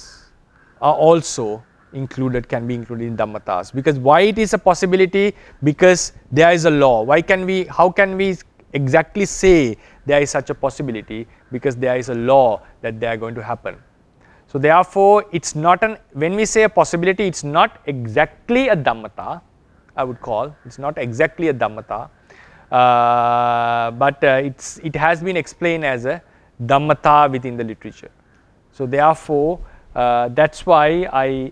are also included, can be included in dhammatas. Because why it is a possibility? Because there is a law. How can we exactly say there is such a possibility? Because there is a law that they are going to happen. So therefore, it's not when we say a possibility, it's not exactly a dhammata, I would call. It's not exactly a dhammata, but it has been explained as a dhammata within the literature. So therefore, that's why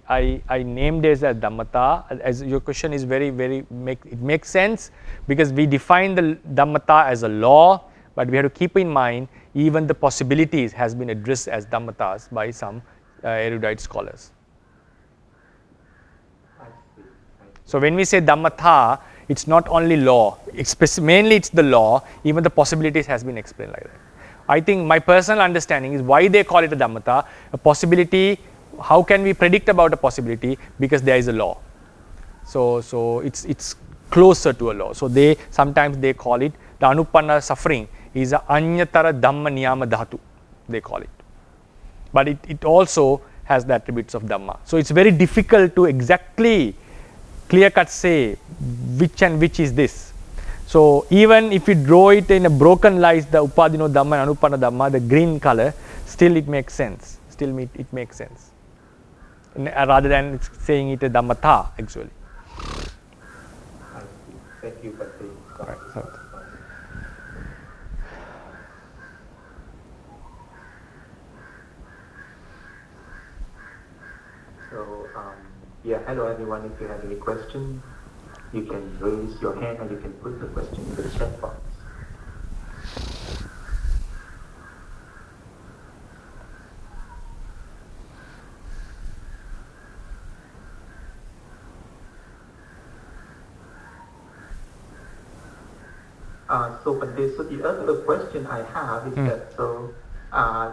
I named it as a dhammata. As your question is it makes sense, because we define the dhammata as a law, but we have to keep in mind even the possibilities has been addressed as dhammatas by some erudite scholars. So when we say dhammata, it's not only law, mainly it's the law, even the possibilities has been explained like that. I think my personal understanding is why they call it a dhammata. A possibility, how can we predict about a possibility? Because there is a law. So it's closer to a law. So sometimes they call it the anupanna suffering is a anyatara dhamma niyama dhatu, they call it. But it also has the attributes of dhamma. So it's very difficult to exactly clear cut say which and which is this. So even if you draw it in a broken light, the upadino dhamma and anupanna dhamma, the green color, still it makes sense. It makes sense. Rather than saying it a dhammata actually. Thank you, Bhante. Right, so. Yeah, hello everyone. If you have any questions, you can raise your hand or you can put the question in the chat box. So the other question I have is that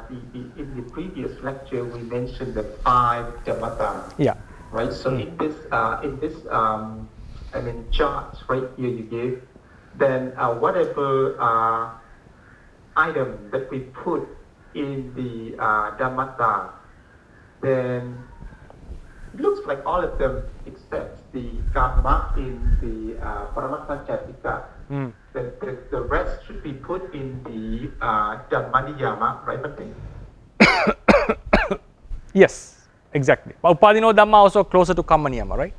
in the previous lecture we mentioned the 5 dhammatas. Yeah. Right. So in this charts right here you give, then whatever item that we put in the dhammata, then it looks like all of them except the karma in the Paramatta Jatikas. The rest should be put in the dhammaniyama, right, Bhante? Yes. Exactly. Upadino dhamma also closer to kamma niyama, right?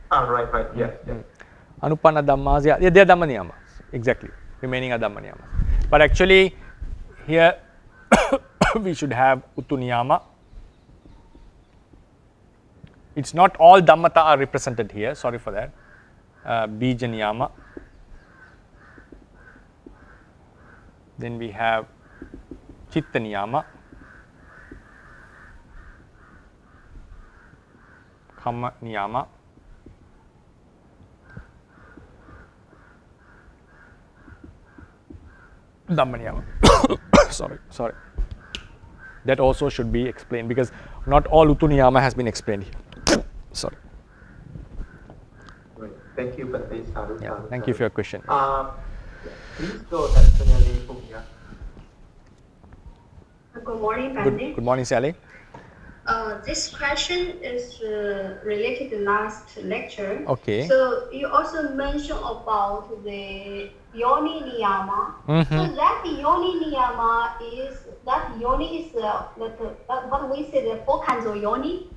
Right. Yes. Anupanna dhammas, yeah, they are dhamma niyamas. Exactly. Remaining are dhamma niyamas. But actually, here we should have utu niyama. It's not all dhammata are represented here. Sorry for that. Bija niyama. Then we have chitta niyama. Kamma niyama, dhamma niyama. sorry. That also should be explained, because not all utu niyama has been explained here. Sorry. Right. Thank you, Bhante. Yeah, thank you for your question. Please go ahead, Sanyali Pumya. Good morning, Bhante. Good morning, Sally. This question is related to last lecture. Okay. So you also mentioned about the yoni niyama. So that yoni niyama is what we say, the 4 kinds of yoni.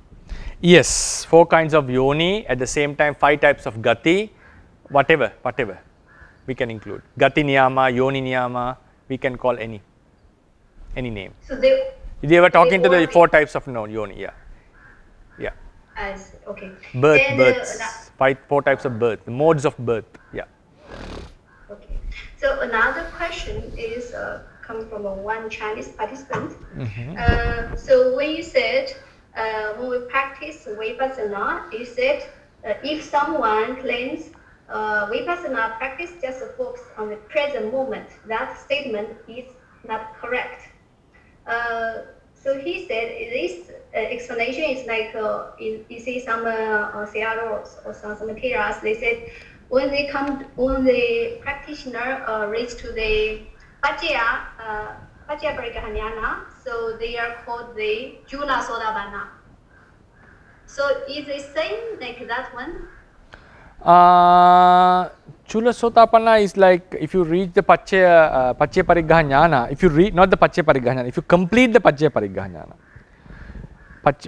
Yes, 4 kinds of yoni, at the same time 5 types of gati, whatever. we can include. Gati niyama, yoni niyama, we can call any name. So they were talking to the only, 4 types of yoni, yeah. Yeah. I see, okay. Births, 4 types of birth, modes of birth, yeah. Okay. So another question is come from one Chinese participant. So when you said when we practice Vipassana, you said if someone claims Vipassana practice just focus on the present moment, that statement is not correct. So he said this explanation is like you see some CROs or some materials. They said when the practitioner reach to the Pajya Parikahanyana, so they are called the Juna Sodabana. So is it same like that one? Chula Sotapanna is like if you reach the Pacchaya Parigahanyana, if you read not the Pacchaya Parigahanyana, if you complete the Pacchaya Parigahanyana.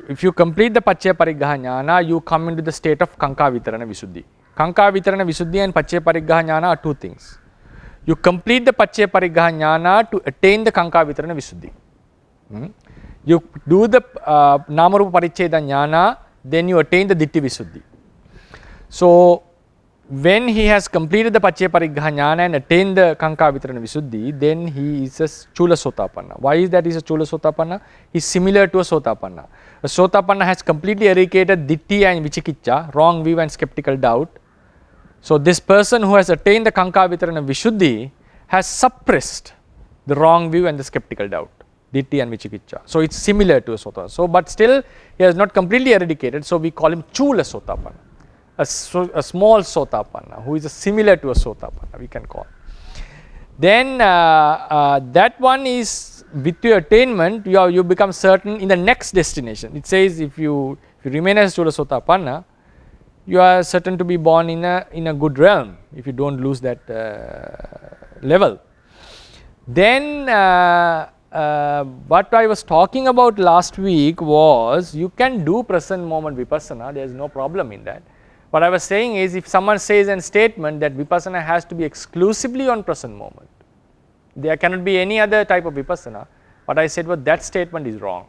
If you complete the Pacchaya Parigahanyana, you come into the state of Kanka Vitarana Visuddhi. Kanka Vitarana Visuddhi and Pacchaya Parigahanyana are 2 things. You complete the Pacchaya Parigahanyana to attain the Kanka Vitarana Visuddhi. You do the Namarupa Paricheda Jnana, then you attain the Ditti Visuddhi. So, when he has completed the Pacchaya Parigahanyana and attained the Kanka Vitarana Visuddhi, then he is a Chula Sotapanna. Why is that he is a Chula Sotapanna? He is similar to a Sotapanna. A Sotapanna has completely eradicated Ditti and Vichikicha, wrong view and skeptical doubt. So, this person who has attained the Kanka Vitarana Visuddhi has suppressed the wrong view and the skeptical doubt, Ditti and Vichikicha. So, it is similar to a Sotapanna. So, but still he has not completely eradicated, so we call him Chula Sotapanna. A small Sotapanna who is similar to a Sotapanna, we can call. Then that one is with your attainment, you become certain in the next destination. It says if you remain as Chula Sotapanna, you are certain to be born in a good realm if you don't lose that level. Then what I was talking about last week was you can do present moment Vipassana, there is no problem in that. What I was saying is if someone says a statement that Vipassana has to be exclusively on present moment, there cannot be any other type of Vipassana, what I said was that statement is wrong.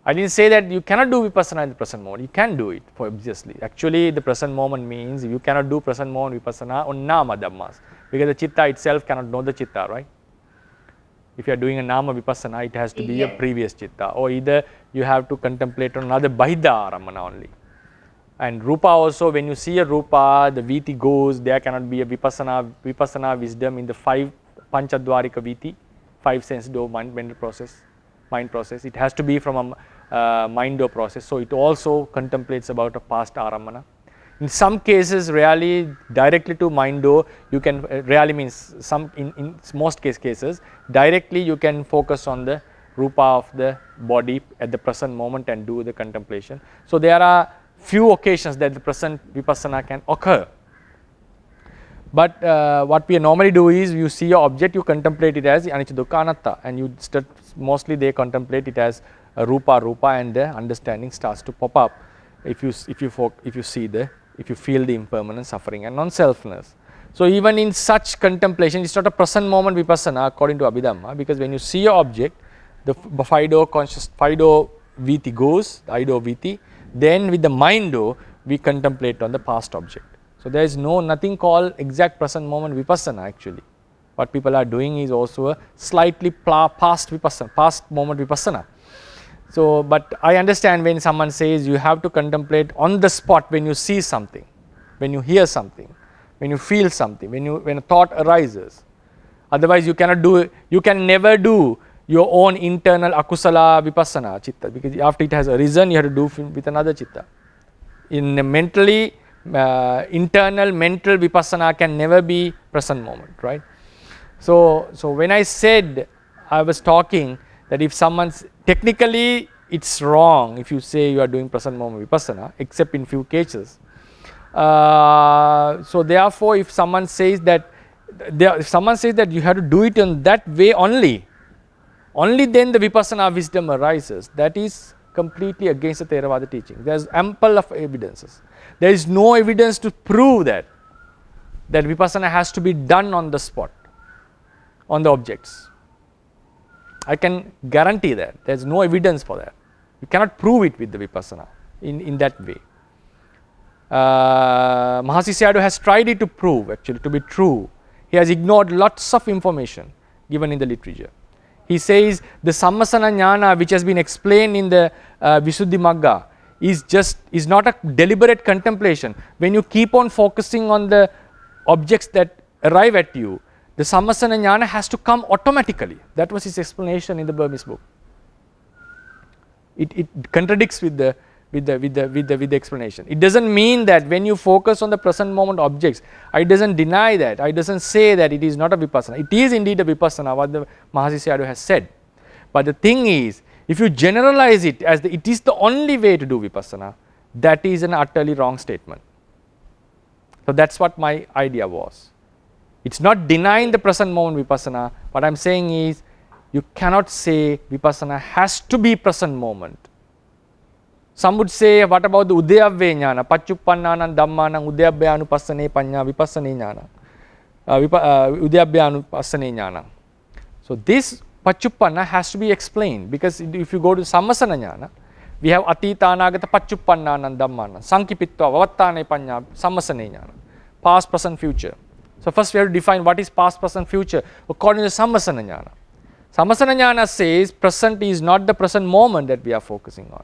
I didn't say that you cannot do Vipassana in the present moment, you can do it obviously. Actually the present moment means you cannot do present moment Vipassana on Nama Dhammas because the Chitta itself cannot know the Chitta, right? If you are doing a Nama Vipassana, it has to be a previous Chitta, or either you have to contemplate on another Bahida Aramana only. And Rupa also, when you see a Rupa, the Viti goes, there cannot be a Vipassana wisdom in the 5 Panchadwarika Viti, 5 sense door mental process, mind process. It has to be from a mind door process. So, it also contemplates about a past Aramana. In some cases, really directly to mind door, you can, really means some, in most cases, directly you can focus on the Rupa of the body at the present moment and do the contemplation. So, there are few occasions that the present Vipassana can occur. But what we normally do is you see your object, you contemplate it as Anicca Dukkha Anatta, and you mostly they contemplate it as a Rupa and the understanding starts to pop up if you feel the impermanence, suffering and non-selfness. So, even in such contemplation, it is not a present moment Vipassana according to Abhidhamma, because when you see your object, the Fido Viti goes, the Ido Viti, then with the mind we contemplate on the past object. So, there is nothing called exact present moment Vipassana actually. What people are doing is also a slightly past Vipassana, past moment Vipassana. So, but I understand when someone says you have to contemplate on the spot when you see something, when you hear something, when you feel something, when a thought arises. Otherwise, you cannot do, you can never do your own internal akusala Vipassana Chitta, because after it has arisen, you have to do with another Chitta. In a mentally, internal mental Vipassana can never be present moment, right. So when I said, I was talking that if someone's, technically it is wrong if you say you are doing present moment Vipassana, except in few cases. So therefore, if someone says that you have to do it in that way only then the Vipassana wisdom arises. That is completely against the Theravada teaching. There is ample of evidences. There is no evidence to prove that. that Vipassana has to be done on the spot, on the objects. I can guarantee that. There is no evidence for that. You cannot prove it with the Vipassana in that way. Mahasi Sayadaw has tried it to prove actually to be true. He has ignored lots of information given in the literature. He says the Sammasana Jnana which has been explained in the Visuddhi Magga is not a deliberate contemplation. When you keep on focusing on the objects that arrive at you, the Sammasana Jnana has to come automatically. That was his explanation in the Burmese book. It contradicts with the explanation. It doesn't mean that when you focus on the present moment objects, I doesn't deny that, I doesn't say that it is not a Vipassana. It is indeed a Vipassana, what the Mahasi Sayadaw has said. But the thing is, if you generalize it as it is the only way to do Vipassana, that is an utterly wrong statement. So that's what my idea was. It's not denying the present moment Vipassana. What I'm saying is, you cannot say Vipassana has to be present moment. Some would say, what about the Udayavve Jnana, Paccuppannanan Dhammanan Udayabhyanupassane Panya Vipassane Jnana, Udayabhyanupassane Jnana. So this Paccuppanna has to be explained, because if you go to Sammasana Jnana, we have Atita Anagata Paccuppannanan Dhammana, Sankipitva Vavattane Panya Sammasane Jnana, past, present, future. So first we have to define what is past, present, future according to Sammasana Jnana. Sammasana Jnana says present is not the present moment that we are focusing on.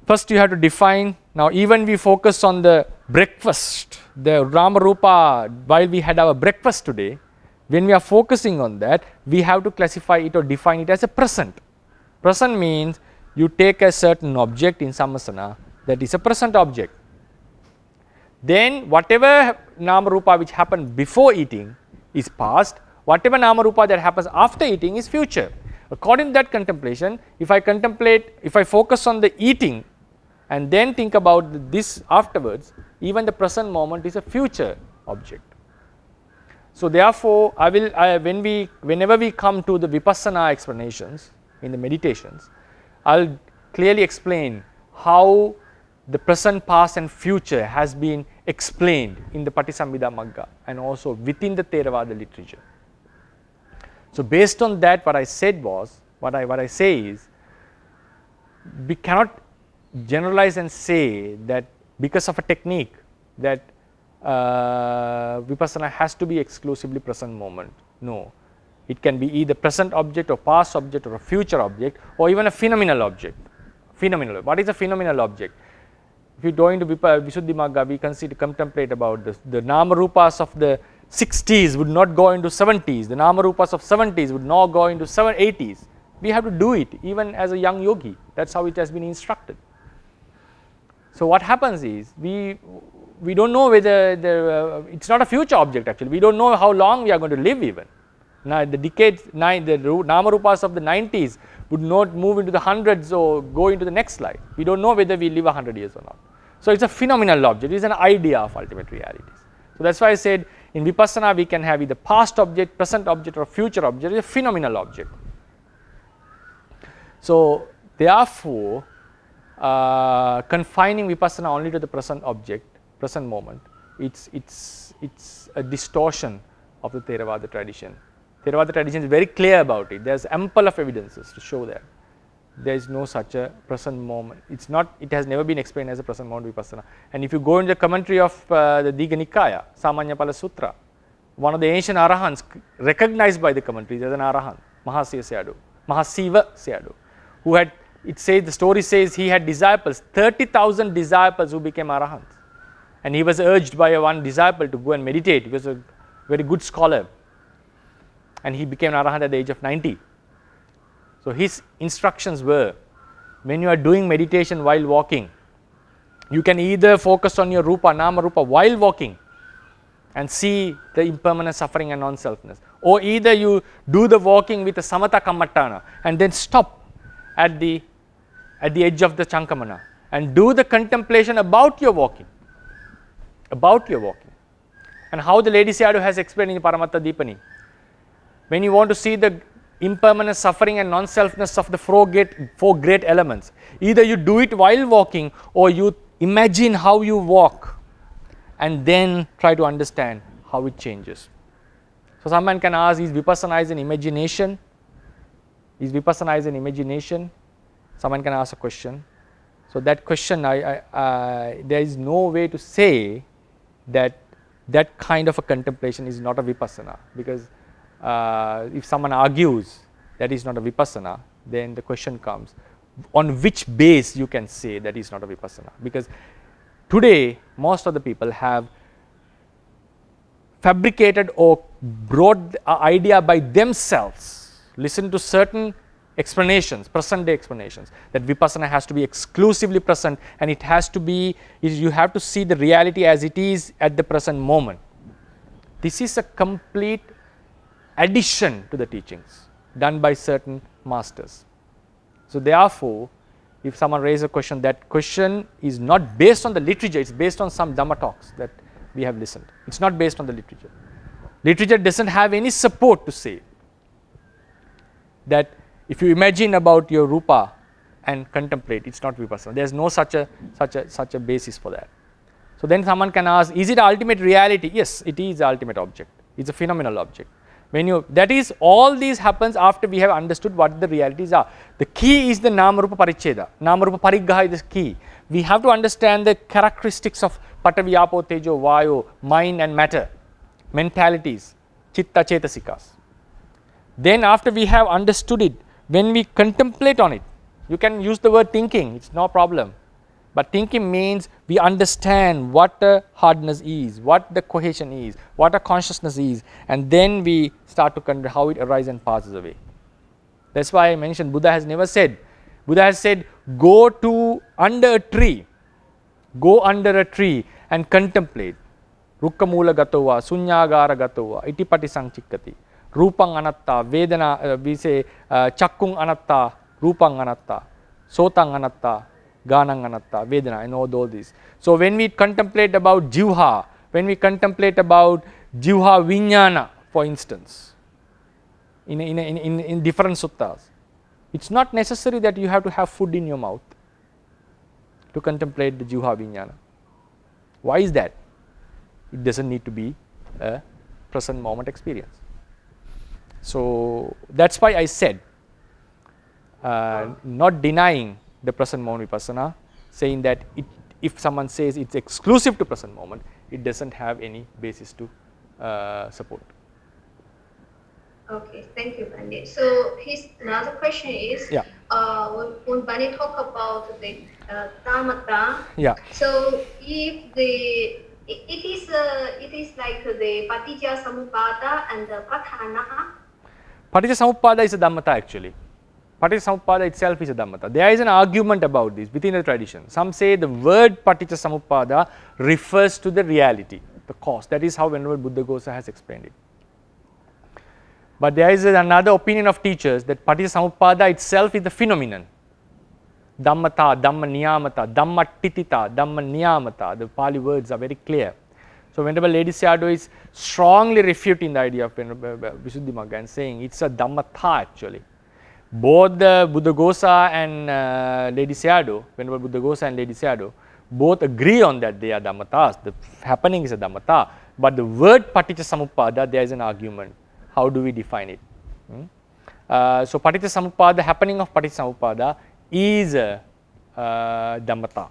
First you have to define. Now even we focus on the breakfast, the Rama Rupa, while we had our breakfast today, when we are focusing on that, we have to classify it or define it as a present. Present means you take a certain object in Sammasana that is a present object. Then whatever Nama Rupa which happened before eating is past, whatever Nama Rupa that happens after eating is future. According to that contemplation, if I focus on the eating and then think about this afterwards, even the present moment is a future object. So therefore, whenever we come to the Vipassana explanations in the meditations, I'll clearly explain how the present, past and future has been explained in the Patisambhida Magga and also within the Theravada literature. So based on that, what I said was, what I say is, we cannot generalize and say that because of a technique that Vipassana has to be exclusively present moment. No, it can be either present object or past object or a future object or even a phenomenal object. Phenomenal. What is a phenomenal object? If you go into Visuddhi Magga, we contemplate about this. The Nama Rupas of the 60s would not go into 70s. The Nama Rupas of 70s would not go into 80s. We have to do it even as a young yogi. That's how it has been instructed. So what happens is, we don't know whether it's not a future object actually. We don't know how long we are going to live even. Now the decades, the Nama Rupas of the 90s would not move into the hundreds or go into the next slide. We don't know whether we live 100 years or not. So it's a phenomenal object. It's an idea of ultimate realities. So that's why I said in Vipassana we can have either past object, present object or future object. It's a phenomenal object. So therefore, confining Vipassana only to the present object, present moment, it's a distortion of the Theravada tradition. Theravada tradition is very clear about it. There's ample of evidences to show that there is no such a present moment. It has never been explained as a present moment Vipassana. And if you go into the commentary of the Digha Nikaya, Samanyapala Sutra, one of the ancient Arahants recognized by the commentaries as an Arahant, Mahasiva Sayadaw, who had, the story says he had disciples, 30,000 disciples who became Arahants. And he was urged by one disciple to go and meditate. He was a very good scholar. And he became an Arahant at the age of 90. So his instructions were, when you are doing meditation while walking, you can either focus on your Rupa, Nama Rupa while walking and see the impermanent suffering and non-selfness, or either you do the walking with a Samatha Kammattana and then stop at the edge of the Chankamana and do the contemplation about your walking. And how the Lady Sayadaw has explained in Paramatta Dipani. When you want to see the impermanent suffering and non-selfness of the four great elements, either you do it while walking or you imagine how you walk and then try to understand how it changes. So someone can ask, is Vipassana is an imagination? Is Vipassana is an imagination? Someone can ask a question. So that question, there is no way to say that that kind of a contemplation is not a Vipassana, because if someone argues that is not a Vipassana, then the question comes, on which base you can say that is not a Vipassana? Because today most of the people have fabricated or brought the idea by themselves, listen to certain explanations, present day explanations, that Vipassana has to be exclusively present, and it has to be, you have to see the reality as it is at the present moment. This is a complete addition to the teachings done by certain masters. So therefore, if someone raises a question, that question is not based on the literature, it's based on some Dhamma talks that we have listened. It's not based on the literature. Literature doesn't have any support to say that if you imagine about your rupa and contemplate, it's not Vipassana. There's no such a basis for that. So then someone can ask, is it ultimate reality? Yes, it is the ultimate object. It's a phenomenal object. That is, all these happens after we have understood what the realities are. The key is the Nama-rupa paricheda. Nama-rupa pariggaha is the key. We have to understand the characteristics of Patavi, Apo, Tejo, Vayo, mind and matter, mentalities, chitta, chetasikas. Then after we have understood it, when we contemplate on it, you can use the word thinking, it's no problem. But thinking means we understand what the hardness is, what the cohesion is, what the consciousness is, and then we start to consider how it arises and passes away. That's why I mentioned Buddha has never said, Buddha has said, go under a tree and contemplate. Rukka mula gatova, sunyagara gatova, itipati sanchikkati. Rupang anatta, vedana, we say chakkung anatta, rupang anatta, sotang anatta, ganang anatta, vedana, and all these. So when we contemplate about jivha, when we contemplate about jivha vijnana, for instance, in different suttas, it's not necessary that you have to have food in your mouth to contemplate the jivha vijnana. Why is that? It doesn't need to be a present moment experience. So that's why I said, not denying the present moment Vipassana, saying that if someone says it's exclusive to present moment, it doesn't have any basis to support. Okay, thank you, Pandit. So his another question is, when Pandit talk about the Dhammata, so if it is like the Patijja Samuppada and the Patthana. Patijja Samuppada is a Dhammata actually. Patijja Samuppada itself is a Dhammata. There is an argument about this within the tradition. Some say the word Patijja Samuppada refers to the reality, the cause. That is how Venerable Buddhaghosa has explained it. But there is another opinion of teachers that Patijja Samuppada itself is the phenomenon. Dhammata, Dhamma Niyamata, Dhamma Titita, Dhamma Niyamata. The Pali words are very clear. So Venerable Lady Sayadaw is strongly refuting the idea of Visuddhimagga and saying it's a Dhammata actually. Both the Buddhaghosa and Lady Sayadaw, Venerable Buddhaghosa and Lady Sayadaw, both agree on that they are Dhammatas. The happening is a Dhammata. But the word Patijja Samuppada, there is an argument. How do we define it? So Patijja Samuppada, the happening of Patijja Samuppada is a Dhammata,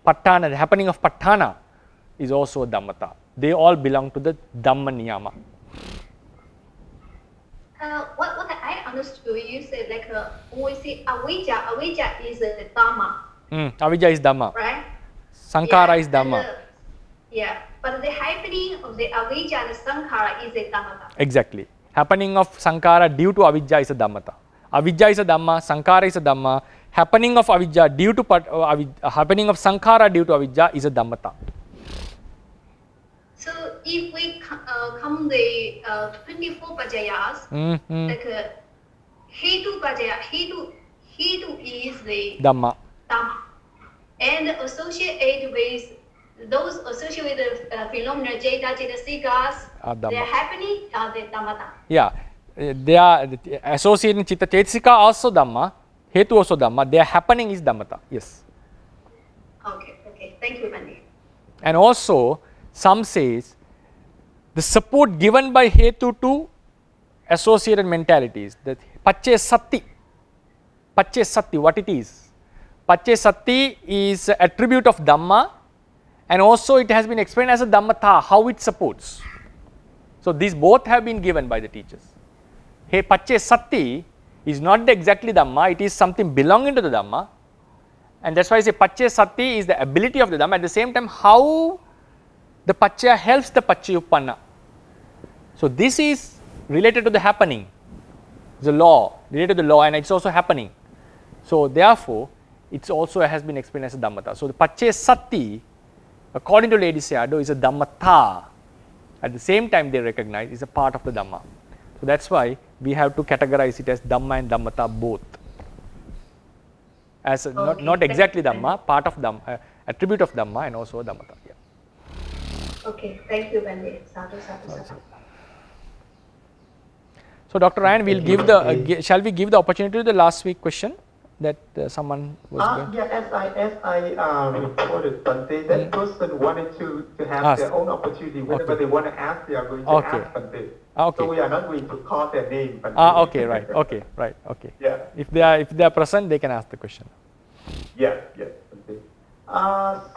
Patthana, the happening of Patthana is also a Dhammata. They all belong to the Dhamma Niyama. What I understood, you said like when we say avijja is a Dhamma. Avijja is Dhamma. Right? Sankhara is Dhamma. But the happening of the avijja and sankhara is a Dhammata. Exactly. Happening of sankhara due to avijja is a Dhammata. Avijja is a Dhamma, sankhara is a Dhamma. Happening of avijja due to happening of sankhara due to avijja is a Dhammata. So if we come the 24 pajayas, like Hetu pajaya, Hetu is the Dhamma. And associated with those associated with phenomena, Jeta, Cetasikas, they are happening are the Dhammata. Yeah, they are associating Chitta Chetasika also Dhamma, Hetu also Dhamma, their happening is Dhammata, yes. Okay, thank you, Pandit. And also some says the support given by hetu to associated mentalities, that pache sati, what it is? Pache sati is a attribute of Dhamma, and also it has been explained as a Dhammata, how it supports. So these both have been given by the teachers. Hey, pache sati is not exactly Dhamma, it is something belonging to the Dhamma, and that's why I say pache sati is the ability of the Dhamma. At the same time, how the pacha helps the paccayuppanna. So this is related to the happening, the law, related to the law, and it's also happening. So therefore, it also has been explained as a Dhammata. So the pache sati, according to Lady Sayadaw, is a Dhammata. At the same time, they recognize is a part of the Dhamma. So that's why we have to categorize it as Dhamma and Dhammata both. As a, not exactly Dhamma, part of Dhamma, attribute of Dhamma, and also a Dhammata. Yeah. Okay, thank you, Bande. Sadhu, sadhu, sadhu. So Dr. Ryan, we'll give the, shall we give the opportunity to the last week question that someone was going? Yeah, as I reported, Bante, that person wanted to have their own opportunity. Whenever they want to ask, they are going to ask Bante. Okay. So we are not going to call their name, Bante. Okay, right. Okay, right. Okay. Yeah. If they are present, they can ask the question. Yes, yes, Bante.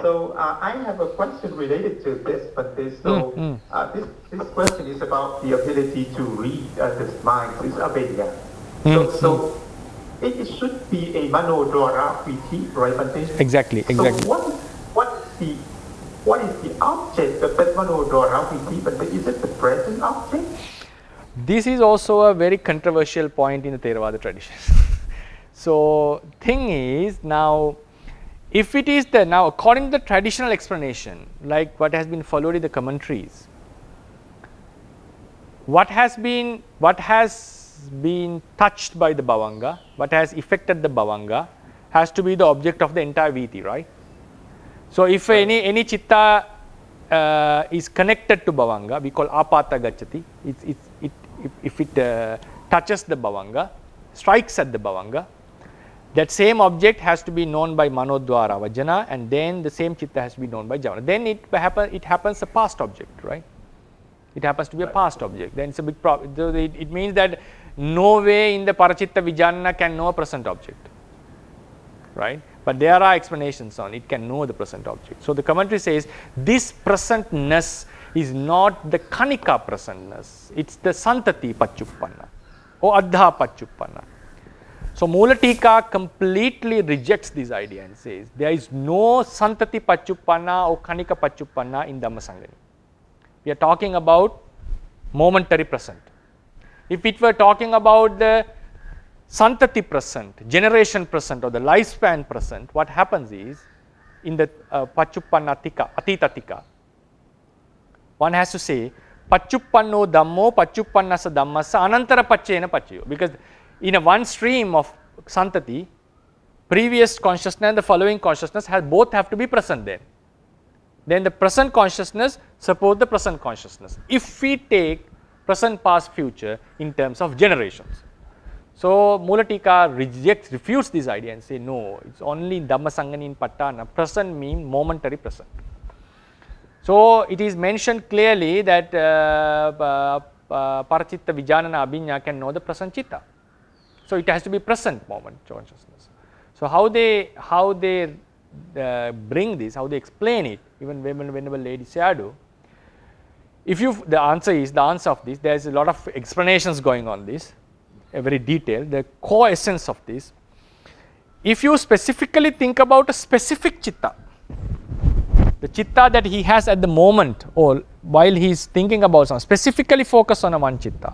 So I have a question related to this, Bante. So this question is about the ability to read the mind. So it's Abedya. So it should be a manodwara viti, right, Bante? Exactly. So what is the object of that manodwara viti, Bante? Is it the present object? This is also a very controversial point in the Theravada tradition. So thing is, now if it is the, now according to the traditional explanation, like what has been followed in the commentaries, what has been touched by the bhavanga, what has affected the bhavanga, has to be the object of the entire viti, right? So if any chitta is connected to bhavanga, we call apata gacchati. If it touches the bhavanga, strikes at the bhavanga, that same object has to be known by manodwara vajana, and then the same chitta has to be known by javana. Then it happens a past object, right? It happens to be a past object. Then it's a big problem. It means that no way in the parachitta vijnana can know a present object, right? But there are explanations on it can know the present object. So the commentary says this presentness is not the kanika presentness, it's the santati pachuppanna or adha pachuppanna. So Mula Tika completely rejects this idea and says there is no santati pachuppanna or kanika pachuppanna in Dhammasangani. We are talking about momentary present. If it were talking about the santati present, generation present, or the lifespan present, what happens is in the pachuppanna tika, atita tika, one has to say pachuppanno dhammo pachuppannasa dhammasa anantara pachena pachayo, because in a one stream of santati, previous consciousness and the following consciousness both have to be present there. Then the present consciousness supports the present consciousness. If we take present, past, future in terms of generations. So Mula Tika refutes this idea and say no, it's only in Dhammasangani in Patana. Present means momentary present. So it is mentioned clearly that Parachitta Vijnana Abhinya can know the present chitta. So it has to be present moment consciousness. So how they bring this, how they explain it, even Venerable Lady Sayadaw, the answer of this, there is a lot of explanations going on this, very detailed. The core essence of this, if you specifically think about a specific chitta, the chitta that he has at the moment or while he is thinking about something, specifically focus on a one chitta,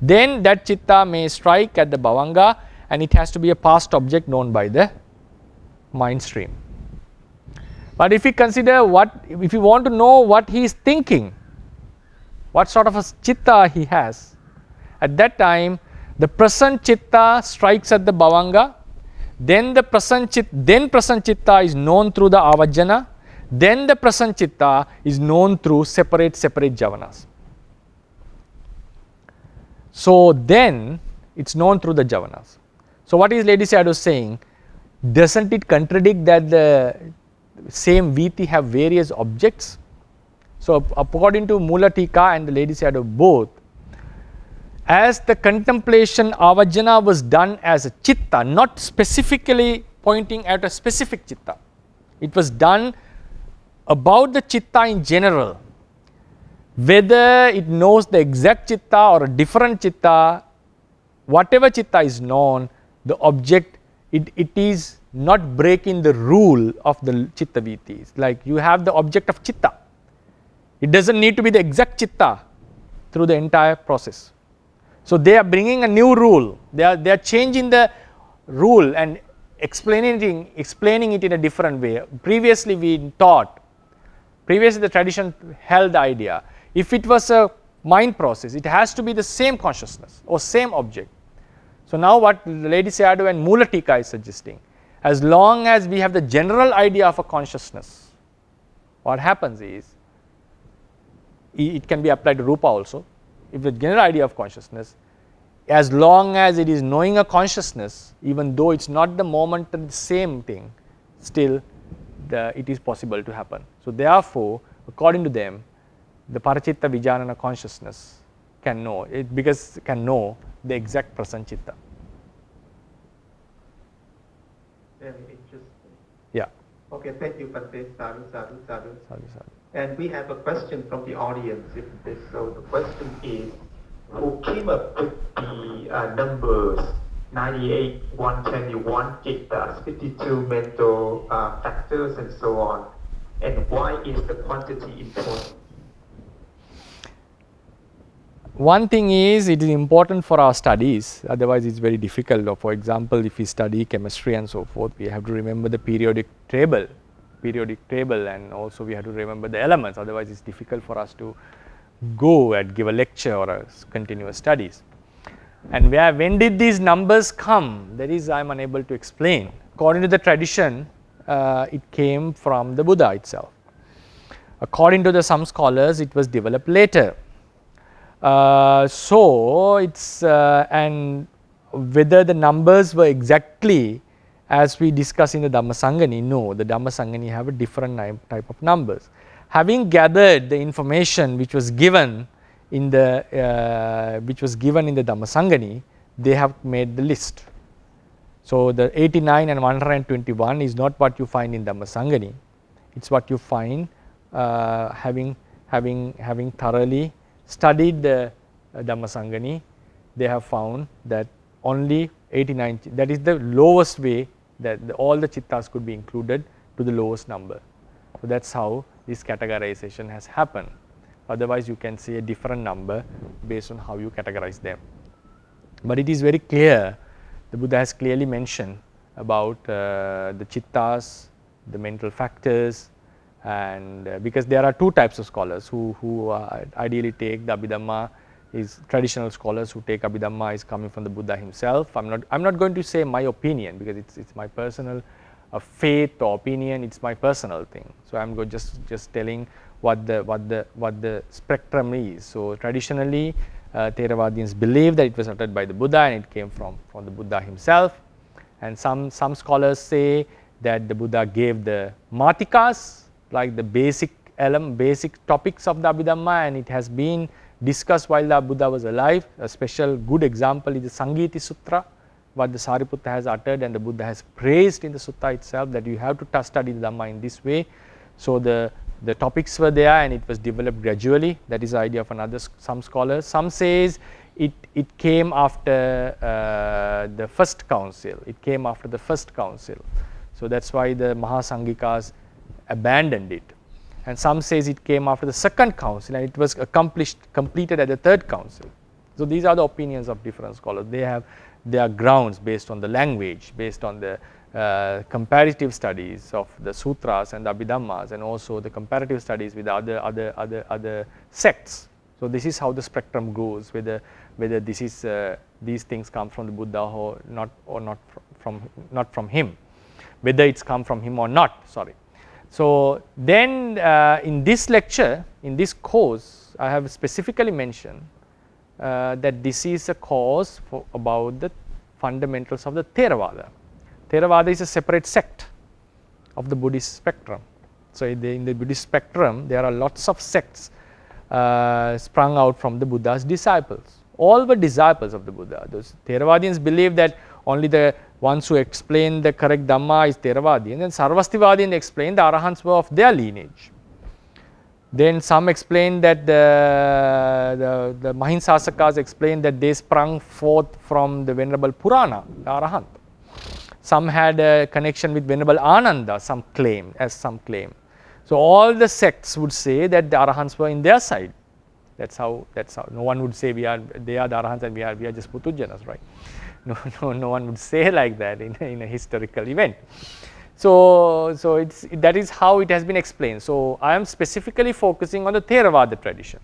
then that chitta may strike at the bhavanga and it has to be a past object known by the mind stream. But if we consider if you want to know what he is thinking, what sort of a chitta he has, at that time the present chitta strikes at the bhavanga, then the present chitta is known through the avajjana, then the present chitta is known through separate javanas. So then it's known through the javanas. So what is Lady Sayadaw saying? Doesn't it contradict that the same viti have various objects. So according to Mula Tika and the Lady Shadow both, as the contemplation avajjana was done as a chitta, not specifically pointing at a specific chitta. It was done about the chitta in general. Whether it knows the exact chitta or a different chitta, whatever chitta is known, the object, it is not breaking the rule of the chitta vitis. Like you have the object of chitta. It doesn't need to be the exact chitta through the entire process. So they are bringing a new rule. They are changing the rule and explaining it in a different way. Previously the tradition held the idea. If it was a mind process, it has to be the same consciousness or same object. So now what Lady Sayadaw and Mula Tika is suggesting, as long as we have the general idea of a consciousness, what happens is, it can be applied to Rupa also. If the general idea of consciousness, as long as it is knowing a consciousness, even though it's not the moment the same thing, still it is possible to happen. So therefore, according to them, the Parachitta Vijanana consciousness can know it, because can know the exact present chitta. Very interesting. Yeah. Okay, thank you, Bhante. Sadhu, sadhu, sadhu. Sadhu, sadhu. And we have a question from the audience. So the question is, who came up with the numbers 98, 121 chittas, 52 mental factors, and so on? And why is the quantity important? One thing is, it is important for our studies, otherwise it's very difficult. For example, if we study chemistry and so forth, we have to remember the periodic table, and also we have to remember the elements, otherwise it's difficult for us to go and give a lecture or a continuous studies. And when did these numbers come? That is, I am unable to explain. According to the tradition, it came from the Buddha itself. According to some scholars, it was developed later. So it's and whether the numbers were exactly as we discuss in the Dhammasangani, no, the Dhammasangani have a different type of numbers. Having gathered the information which was given in the Dhammasangani, they have made the list. So the 89 and 121 is not what you find in Dhammasangani. It's what you find having thoroughly studied the Dhammasangani. They have found that only 89, that is the lowest way that all the chittas could be included to the lowest number. So that's how this categorization has happened. Otherwise, you can say a different number based on how you categorize them. But it is very clear, the Buddha has clearly mentioned about the chittas, the mental factors, and because there are two types of scholars who ideally take the Abhidhamma, is traditional scholars who take Abhidhamma is coming from the Buddha himself. I'm not going to say my opinion, because it's my personal faith or opinion, it's my personal thing. So I'm just telling what the spectrum is. So traditionally, Theravadians believe that it was uttered by the Buddha and it came from the Buddha himself. And some scholars say that the Buddha gave the matikas, like the basic topics of the Abhidhamma, and it has been discussed while the Buddha was alive. A special good example is the Sangiti Sutra, what the Sariputta has uttered, and the Buddha has praised in the sutta itself that you have to study the Dhamma in this way. So the topics were there and it was developed gradually. That is the idea of some scholars. Some says it came after the first council. It came after the first council. So that's why the Mahasangikas abandoned it. And some says it came after the second council and it was completed at the third council. So these are the opinions of different scholars. They have their grounds based on the language, based on the comparative studies of the sutras and the Abhidhammas, and also the comparative studies with other sects. So this is how the spectrum goes, whether this is these things come from the Buddha or not from him, whether it's come from him or not. Sorry. So then in this lecture, in this course, I have specifically mentioned that this is a course about the fundamentals of the Theravada. Theravada is a separate sect of the Buddhist spectrum. So, in the Buddhist spectrum, there are lots of sects sprung out from the Buddha's disciples. All were disciples of the Buddha. Those Theravadians believe that only the ones who explain the correct Dhamma is Theravadi, and then Sarvastivadians explain the Arahants were of their lineage. Then some explain that the Mahinsasakas explain that they sprung forth from the Venerable Purana, the Arahant. Some had a connection with Venerable Ananda, some claim. So, all the sects would say that the Arahants were in their side. That's how no one would say they are the Arahants and we are just Putujanas, right? No one would say like that in a historical event. So that is how it has been explained. So, I am specifically focusing on the Theravada tradition.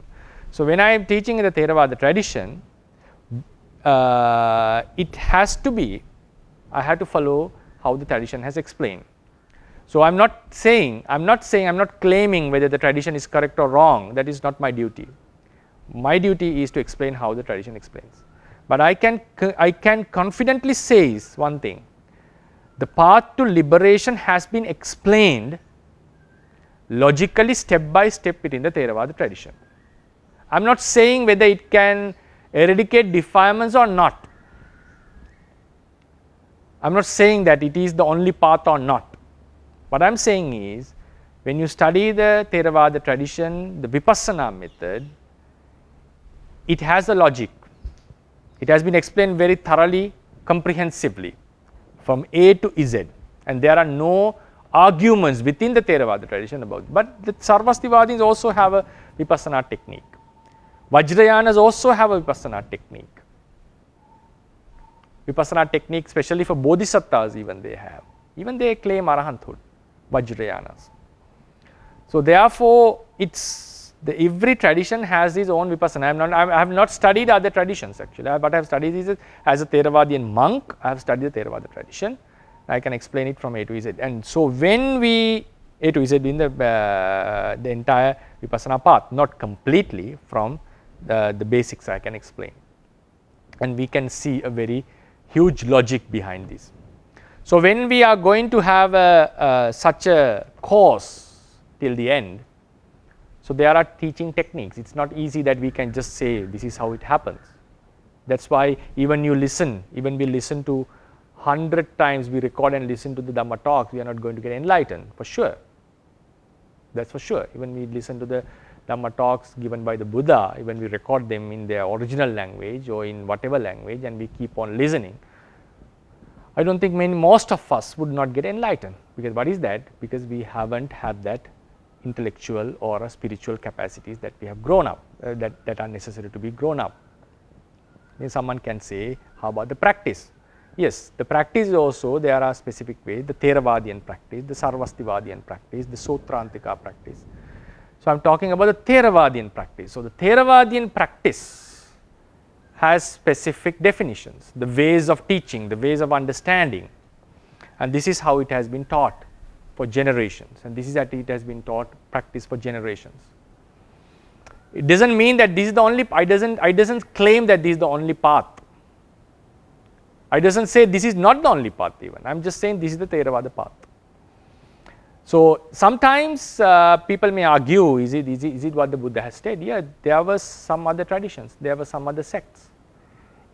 So, when I am teaching in the Theravada tradition, it has to be, I have to follow how the tradition has explained. So, I am not claiming whether the tradition is correct or wrong. That is not my duty. My duty is to explain how the tradition explains. But I can confidently say one thing. The path to liberation has been explained logically step by step within the Theravada tradition. I am not saying whether it can eradicate defilements or not. I am not saying that it is the only path or not. What I am saying is, when you study the Theravada tradition, the Vipassana method, it has a logic. It has been explained very thoroughly, comprehensively from A to Z, and there are no arguments within the Theravada tradition about it. But the Sarvastivadins also have a Vipassana technique. Vajrayanas also have a Vipassana technique. Vipassana technique, especially for Bodhisattvas, even they claim Arahanthood, Vajrayanas. So, therefore, every tradition has its own Vipassana. I have not studied other traditions actually, but I have studied this as a Theravadian monk. I have studied the Theravada tradition. I can explain it from A to Z. And so, when we A to Z in the entire Vipassana path, not completely from the basics I can explain. And we can see a very huge logic behind this. So, when we are going to have such a course till the end, so there are teaching techniques. It is not easy that we can just say this is how it happens. That is why even we listen to 100 times, we record and listen to the Dhamma talks, we are not going to get enlightened for sure. That is for sure. Even we listen to the Dhamma talks given by the Buddha, even we record them in their original language or in whatever language, and we keep on listening. I do not think most of us would not get enlightened, because what is that? Because we have not had that intellectual or spiritual capacities that we have grown up, that are necessary to be grown up. Then someone can say, how about the practice? Yes, the practice also, there are specific ways, the Theravadian practice, the Sarvastivadian practice, the Sutrantika practice. So, I am talking about the Theravadian practice. So, the Theravadian practice has specific definitions, the ways of teaching, the ways of understanding, and this is how it has been taught for generations, and this is that it has been taught, practice for generations. It does not mean that this is the only, I does not claim that this is the only path. I does not say this is not the only path even, I am just saying this is the Theravada path. So, sometimes people may argue, is it what the Buddha has said? Yeah, there were some other traditions, there were some other sects.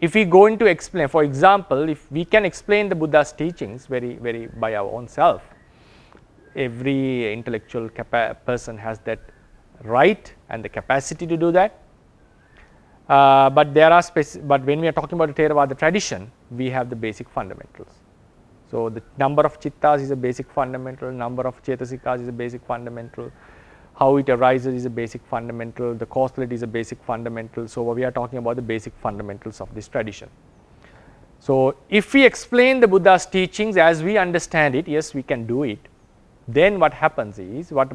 If we go into explain, for example, if we can explain the Buddha's teachings very by our own self, every intellectual person has that right and the capacity to do that. But when we are talking about the Theravada tradition, we have the basic fundamentals. So, the number of chittas is a basic fundamental, number of cetasikas is a basic fundamental, how it arises is a basic fundamental, the causality is a basic fundamental. So, we are talking about the basic fundamentals of this tradition. So, if we explain the Buddha's teachings as we understand it, yes, we can do it. Then what happens is, what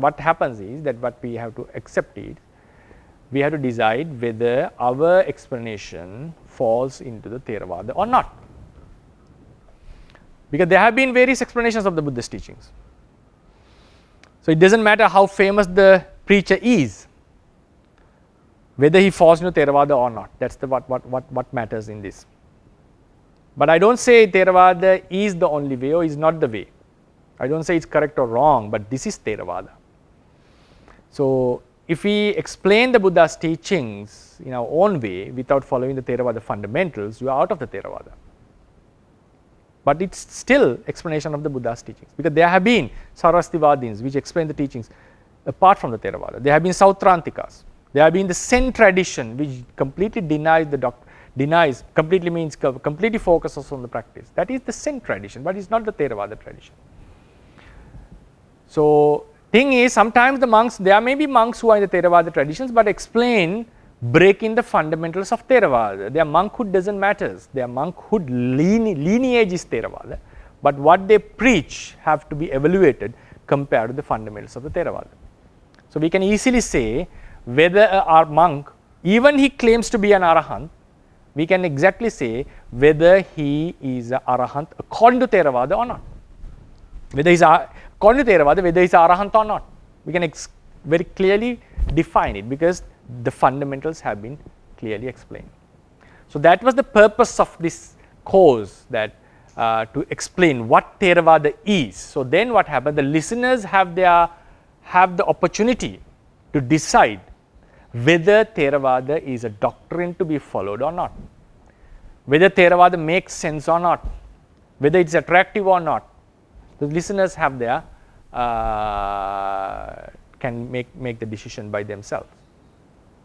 we have to accept it, we have to decide whether our explanation falls into the Theravada or not. Because there have been various explanations of the Buddha's teachings. So, it does not matter how famous the preacher is, whether he falls into Theravada or not, that is what matters in this. But I do not say Theravada is the only way or is not the way. I don't say it's correct or wrong, but this is Theravada. So, if we explain the Buddha's teachings in our own way without following the Theravada fundamentals, you are out of the Theravada. But it's still explanation of the Buddha's teachings, because there have been Sarvastivadins which explain the teachings apart from the Theravada. There have been Sautrantikas. There have been the Zen tradition which completely denies the completely means completely focuses on the practice. That is the Zen tradition, but it's not the Theravada tradition. So, thing is, sometimes the monks, there may be monks who are in the Theravada traditions, but explain breaking the fundamentals of Theravada. Their monkhood doesn't matter. Their monkhood lineage is Theravada, but what they preach have to be evaluated compared to the fundamentals of the Theravada. So, we can easily say whether our monk, even he claims to be an Arahant, we can exactly say whether he is an Arahant according to Theravada or not. Whether he is according to Theravada, whether he is Arahant or not. We can very clearly define it, because the fundamentals have been clearly explained. So, that was the purpose of this course, that to explain what Theravada is. So, then what happened, the listeners have the opportunity to decide whether Theravada is a doctrine to be followed or not, whether Theravada makes sense or not, whether it is attractive or not. The listeners have their can make the decision by themselves.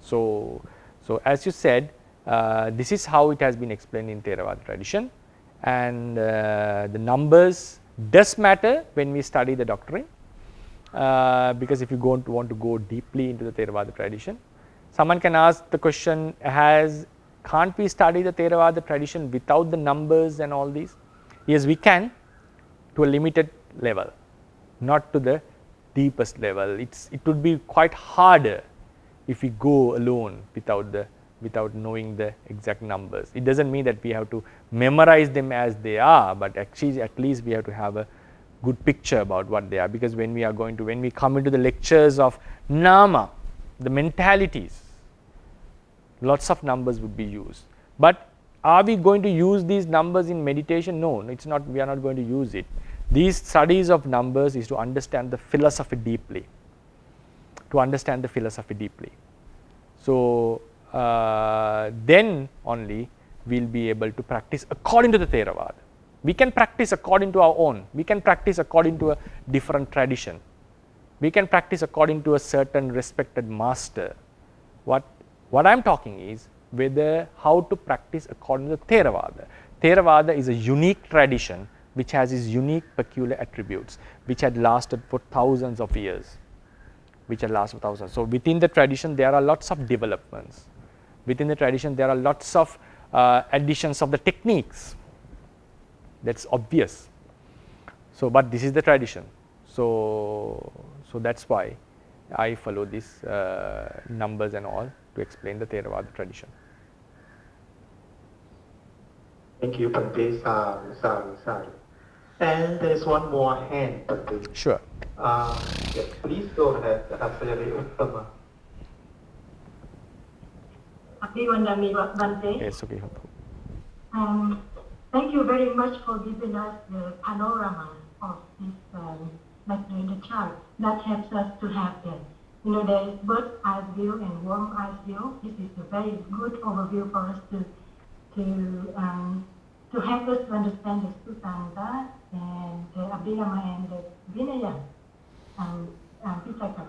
So, as you said, this is how it has been explained in Theravada tradition, and the numbers does matter when we study the doctrine, because if you want to go deeply into the Theravada tradition, someone can ask the question, can't we study the Theravada tradition without the numbers and all these? Yes, we can, to a limited level, not to the deepest level. It would be quite harder if we go alone without knowing the exact numbers. It doesn't mean that we have to memorize them as they are, but actually at least we have to have a good picture about what they are, because when we come into the lectures of Nama, the mentalities, lots of numbers would be used. But are we going to use these numbers in meditation? No, it's not. We are not going to use it. These studies of numbers is to understand the philosophy deeply. So, then only we will be able to practice according to the Theravada. We can practice according to our own. We can practice according to a different tradition. We can practice according to a certain respected master. What I am talking is how to practice according to Theravada. Theravada is a unique tradition which has its unique peculiar attributes, which had lasted for thousands of years. So, within the tradition there are lots of developments. Within the tradition there are lots of additions of the techniques. That's obvious. So, but this is the tradition. So that's why I follow these numbers and all to explain the Theravada tradition. Thank you, Bhante. Sadhu. And there's one more hand, Bhante. Sure. Yes, please go ahead, Sayadaw Uttama. Yes, okay. Thank you very much for giving us the panorama of this, like the chart that helps us to have there is bird's eye view and worm eye view. This is a very good overview for us to help us to understand the Sutanta and the Abhidhamma and the Vinaya and Pitaka.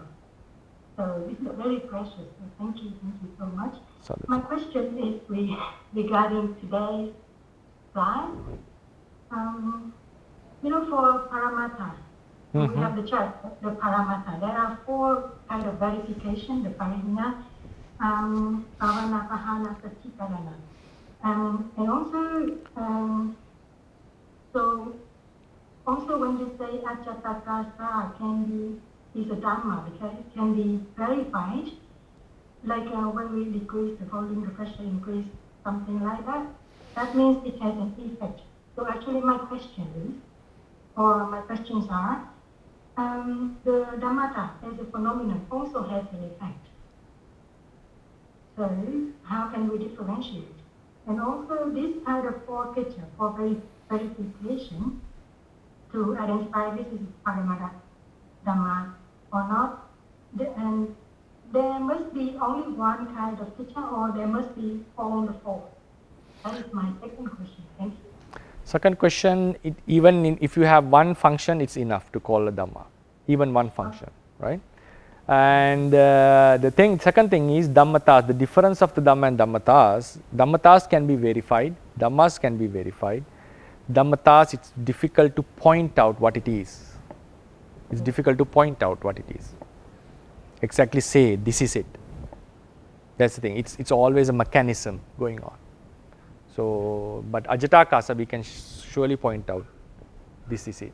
So this is very precious. So thank you so much. My question is regarding today's class. For Paramatta, we have the chart, the Paramatta. There are 4 kind of verification, the Parina, Pavana, Pahana, Satikarana. And also when you say Achatakasa is a Dhamma, because it can be verified, like when we decrease the volume, the pressure increase, something like that. That means it has an effect. So actually my questions are, the Dhammata as a phenomenon also has an effect. So how can we differentiate? And also this kind of 4 picture for verification, to identify this is Paramata Dhamma or not. And there must be only one kind of teacher, or there must be all the four. That is my second question. Thank you. Second question, if you have one function, it's enough to call a Dhamma, even one function, right? And second thing is Dhammatas, the difference of the Dhamma and Dhammatas. Dhammatas can be verified, Dhammas can be verified. Dhammatas, it's difficult to point out what it is. It's difficult to point out what it is. Exactly say, this is it. That's the thing, it's always a mechanism going on. So, but Ajatakasa, we can surely point out, this is it.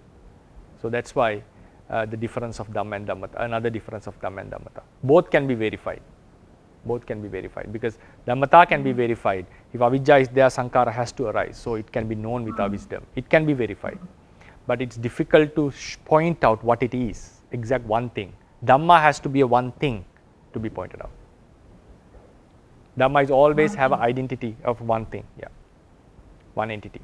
So that's why the difference of Dhamma and Damatha, another difference of Dhamma and Damatha. Both can be verified. Both can be verified because Damatha can be verified. If avijja is there, Sankara has to arise. So it can be known with our wisdom. It can be verified. But it's difficult to point out what it is, exact one thing. Dhamma has to be a one thing to be pointed out. Dhamma is always have an identity of one thing, yeah, one entity.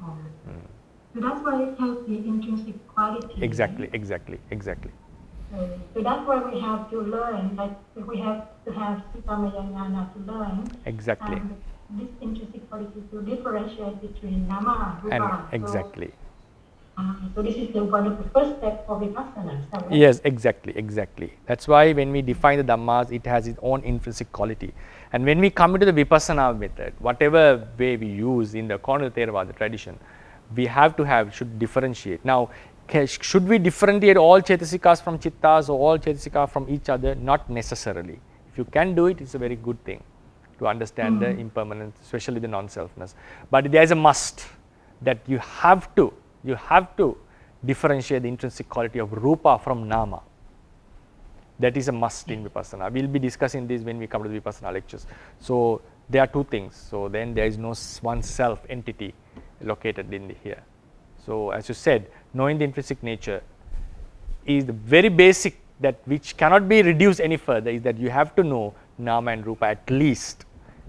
So that's why it has the intrinsic quality. Exactly, right? exactly, exactly. So that's why we have to learn, like we have to have Sitamayana to learn. Exactly. This intrinsic quality to differentiate between Nama and Rupa. And exactly. So this is one of the first steps for Vipassana. Right? Yes, exactly, exactly. That's why when we define the Dhammas, it has its own intrinsic quality. And when we come into the Vipassana method, whatever way we use in the Conditional Theravada tradition, we should differentiate. Now, should we differentiate all Chaitasikas from Chittas or all Chaitasikas from each other? Not necessarily. If you can do it, it's a very good thing to understand the impermanence, especially the non-selfness. But there is a must that you have to differentiate the intrinsic quality of Rupa from Nama. That is a must in Vipassana. We will be discussing this when we come to the Vipassana lectures. So there are two things. So then there is no one self entity located in here. So as you said, knowing the intrinsic nature is the very basic, that which cannot be reduced any further, is that you have to know Nama and Rupa at least.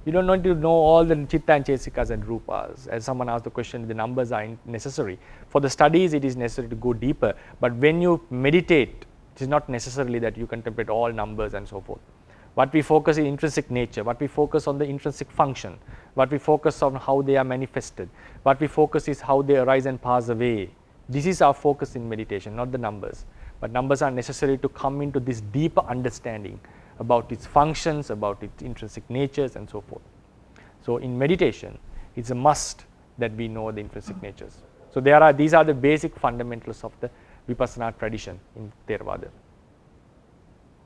You don't need to know all the Chitta and Chaitasikas and Rupas. As someone asked the question, the numbers are necessary. For the studies, it is necessary to go deeper. But when you meditate, it is not necessarily that you contemplate all numbers and so forth. What we focus is intrinsic nature, what we focus on the intrinsic function, what we focus on how they are manifested, what we focus is how they arise and pass away. This is our focus in meditation, not the numbers. But numbers are necessary to come into this deeper understanding about its functions, about its intrinsic natures and so forth. So in meditation, it's a must that we know the intrinsic natures. So these are the basic fundamentals of the Vipassana tradition in Theravada.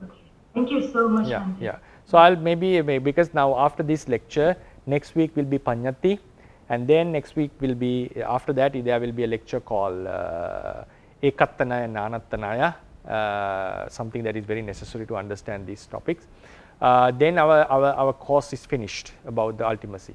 Okay. Thank you so much. Yeah, yeah. So I'll maybe because now after this lecture, next week will be Panyati, and then next week will be, after that there will be a lecture called Ekattanaya and Anattanaya, something that is very necessary to understand these topics. Then our course is finished about the ultimacy.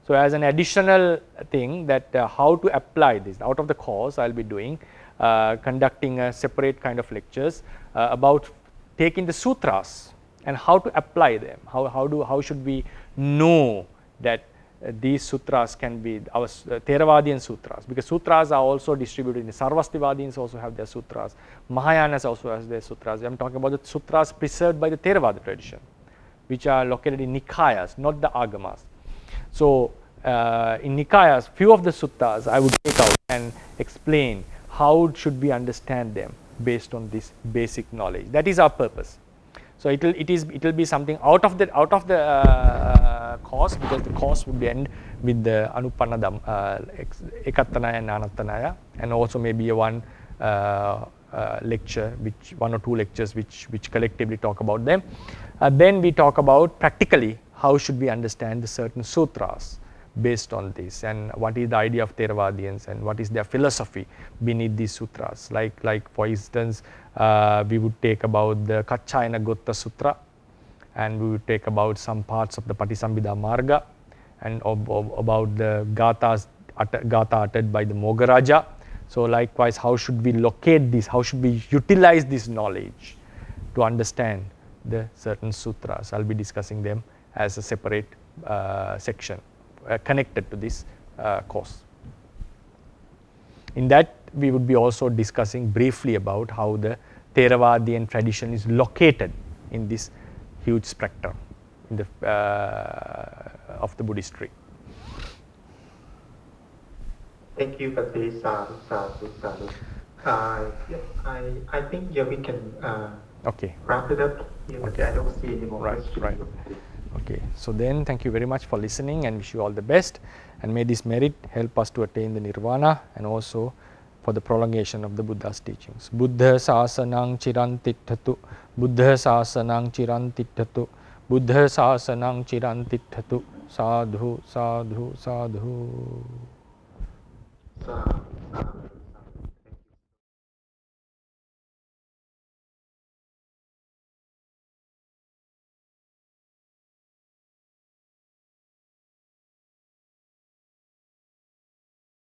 So as an additional thing that how to apply this, out of the course I'll be doing, conducting a separate kind of lectures about taking the sutras and how to apply them. How should we know that these sutras can be our Theravadian sutras, because sutras are also distributed in the Sarvastivadins also have their sutras, Mahayanas also has their sutras. I am talking about the sutras preserved by the Theravada tradition, which are located in Nikayas, not the Agamas. So in Nikayas, few of the suttas I would take out and explain how should we understand them based on this basic knowledge. That is our purpose. So it will be something out of the course, because the course would end with the Anupanna Ekattanaya and Anattanaya, and also maybe one lecture, one or two lectures which collectively talk about them. Then we talk about practically how should we understand the certain sutras based on this, and what is the idea of Theravadians and what is their philosophy beneath these sutras. Like for instance, we would take about the Kaccayana Gotta Sutra, and we would take about some parts of the Patisambhida Marga, and about the Gatha uttered by the Mogaraja. So likewise, how should we locate this, how should we utilize this knowledge to understand the certain sutras. I'll be discussing them as a separate section connected to this course. In that, we would be also discussing briefly about how the Theravadian tradition is located in this huge spectrum in the, of the Buddhist tree. Thank you, Pate. Sadhu, sadhu, sadhu. I think we can Okay. wrap it up here. Okay. I don't see any more Right, questions. right. Okay, so then thank you very much for listening and wish you all the best, and may this merit help us to attain the nirvana and also for the prolongation of the Buddha's teachings. Buddha sasanang chirantitthatu, Buddha sasanang chirantitthatu, Buddha sasanang chirantitthatu. Sadhu, sadhu, sadhu. Sadhu.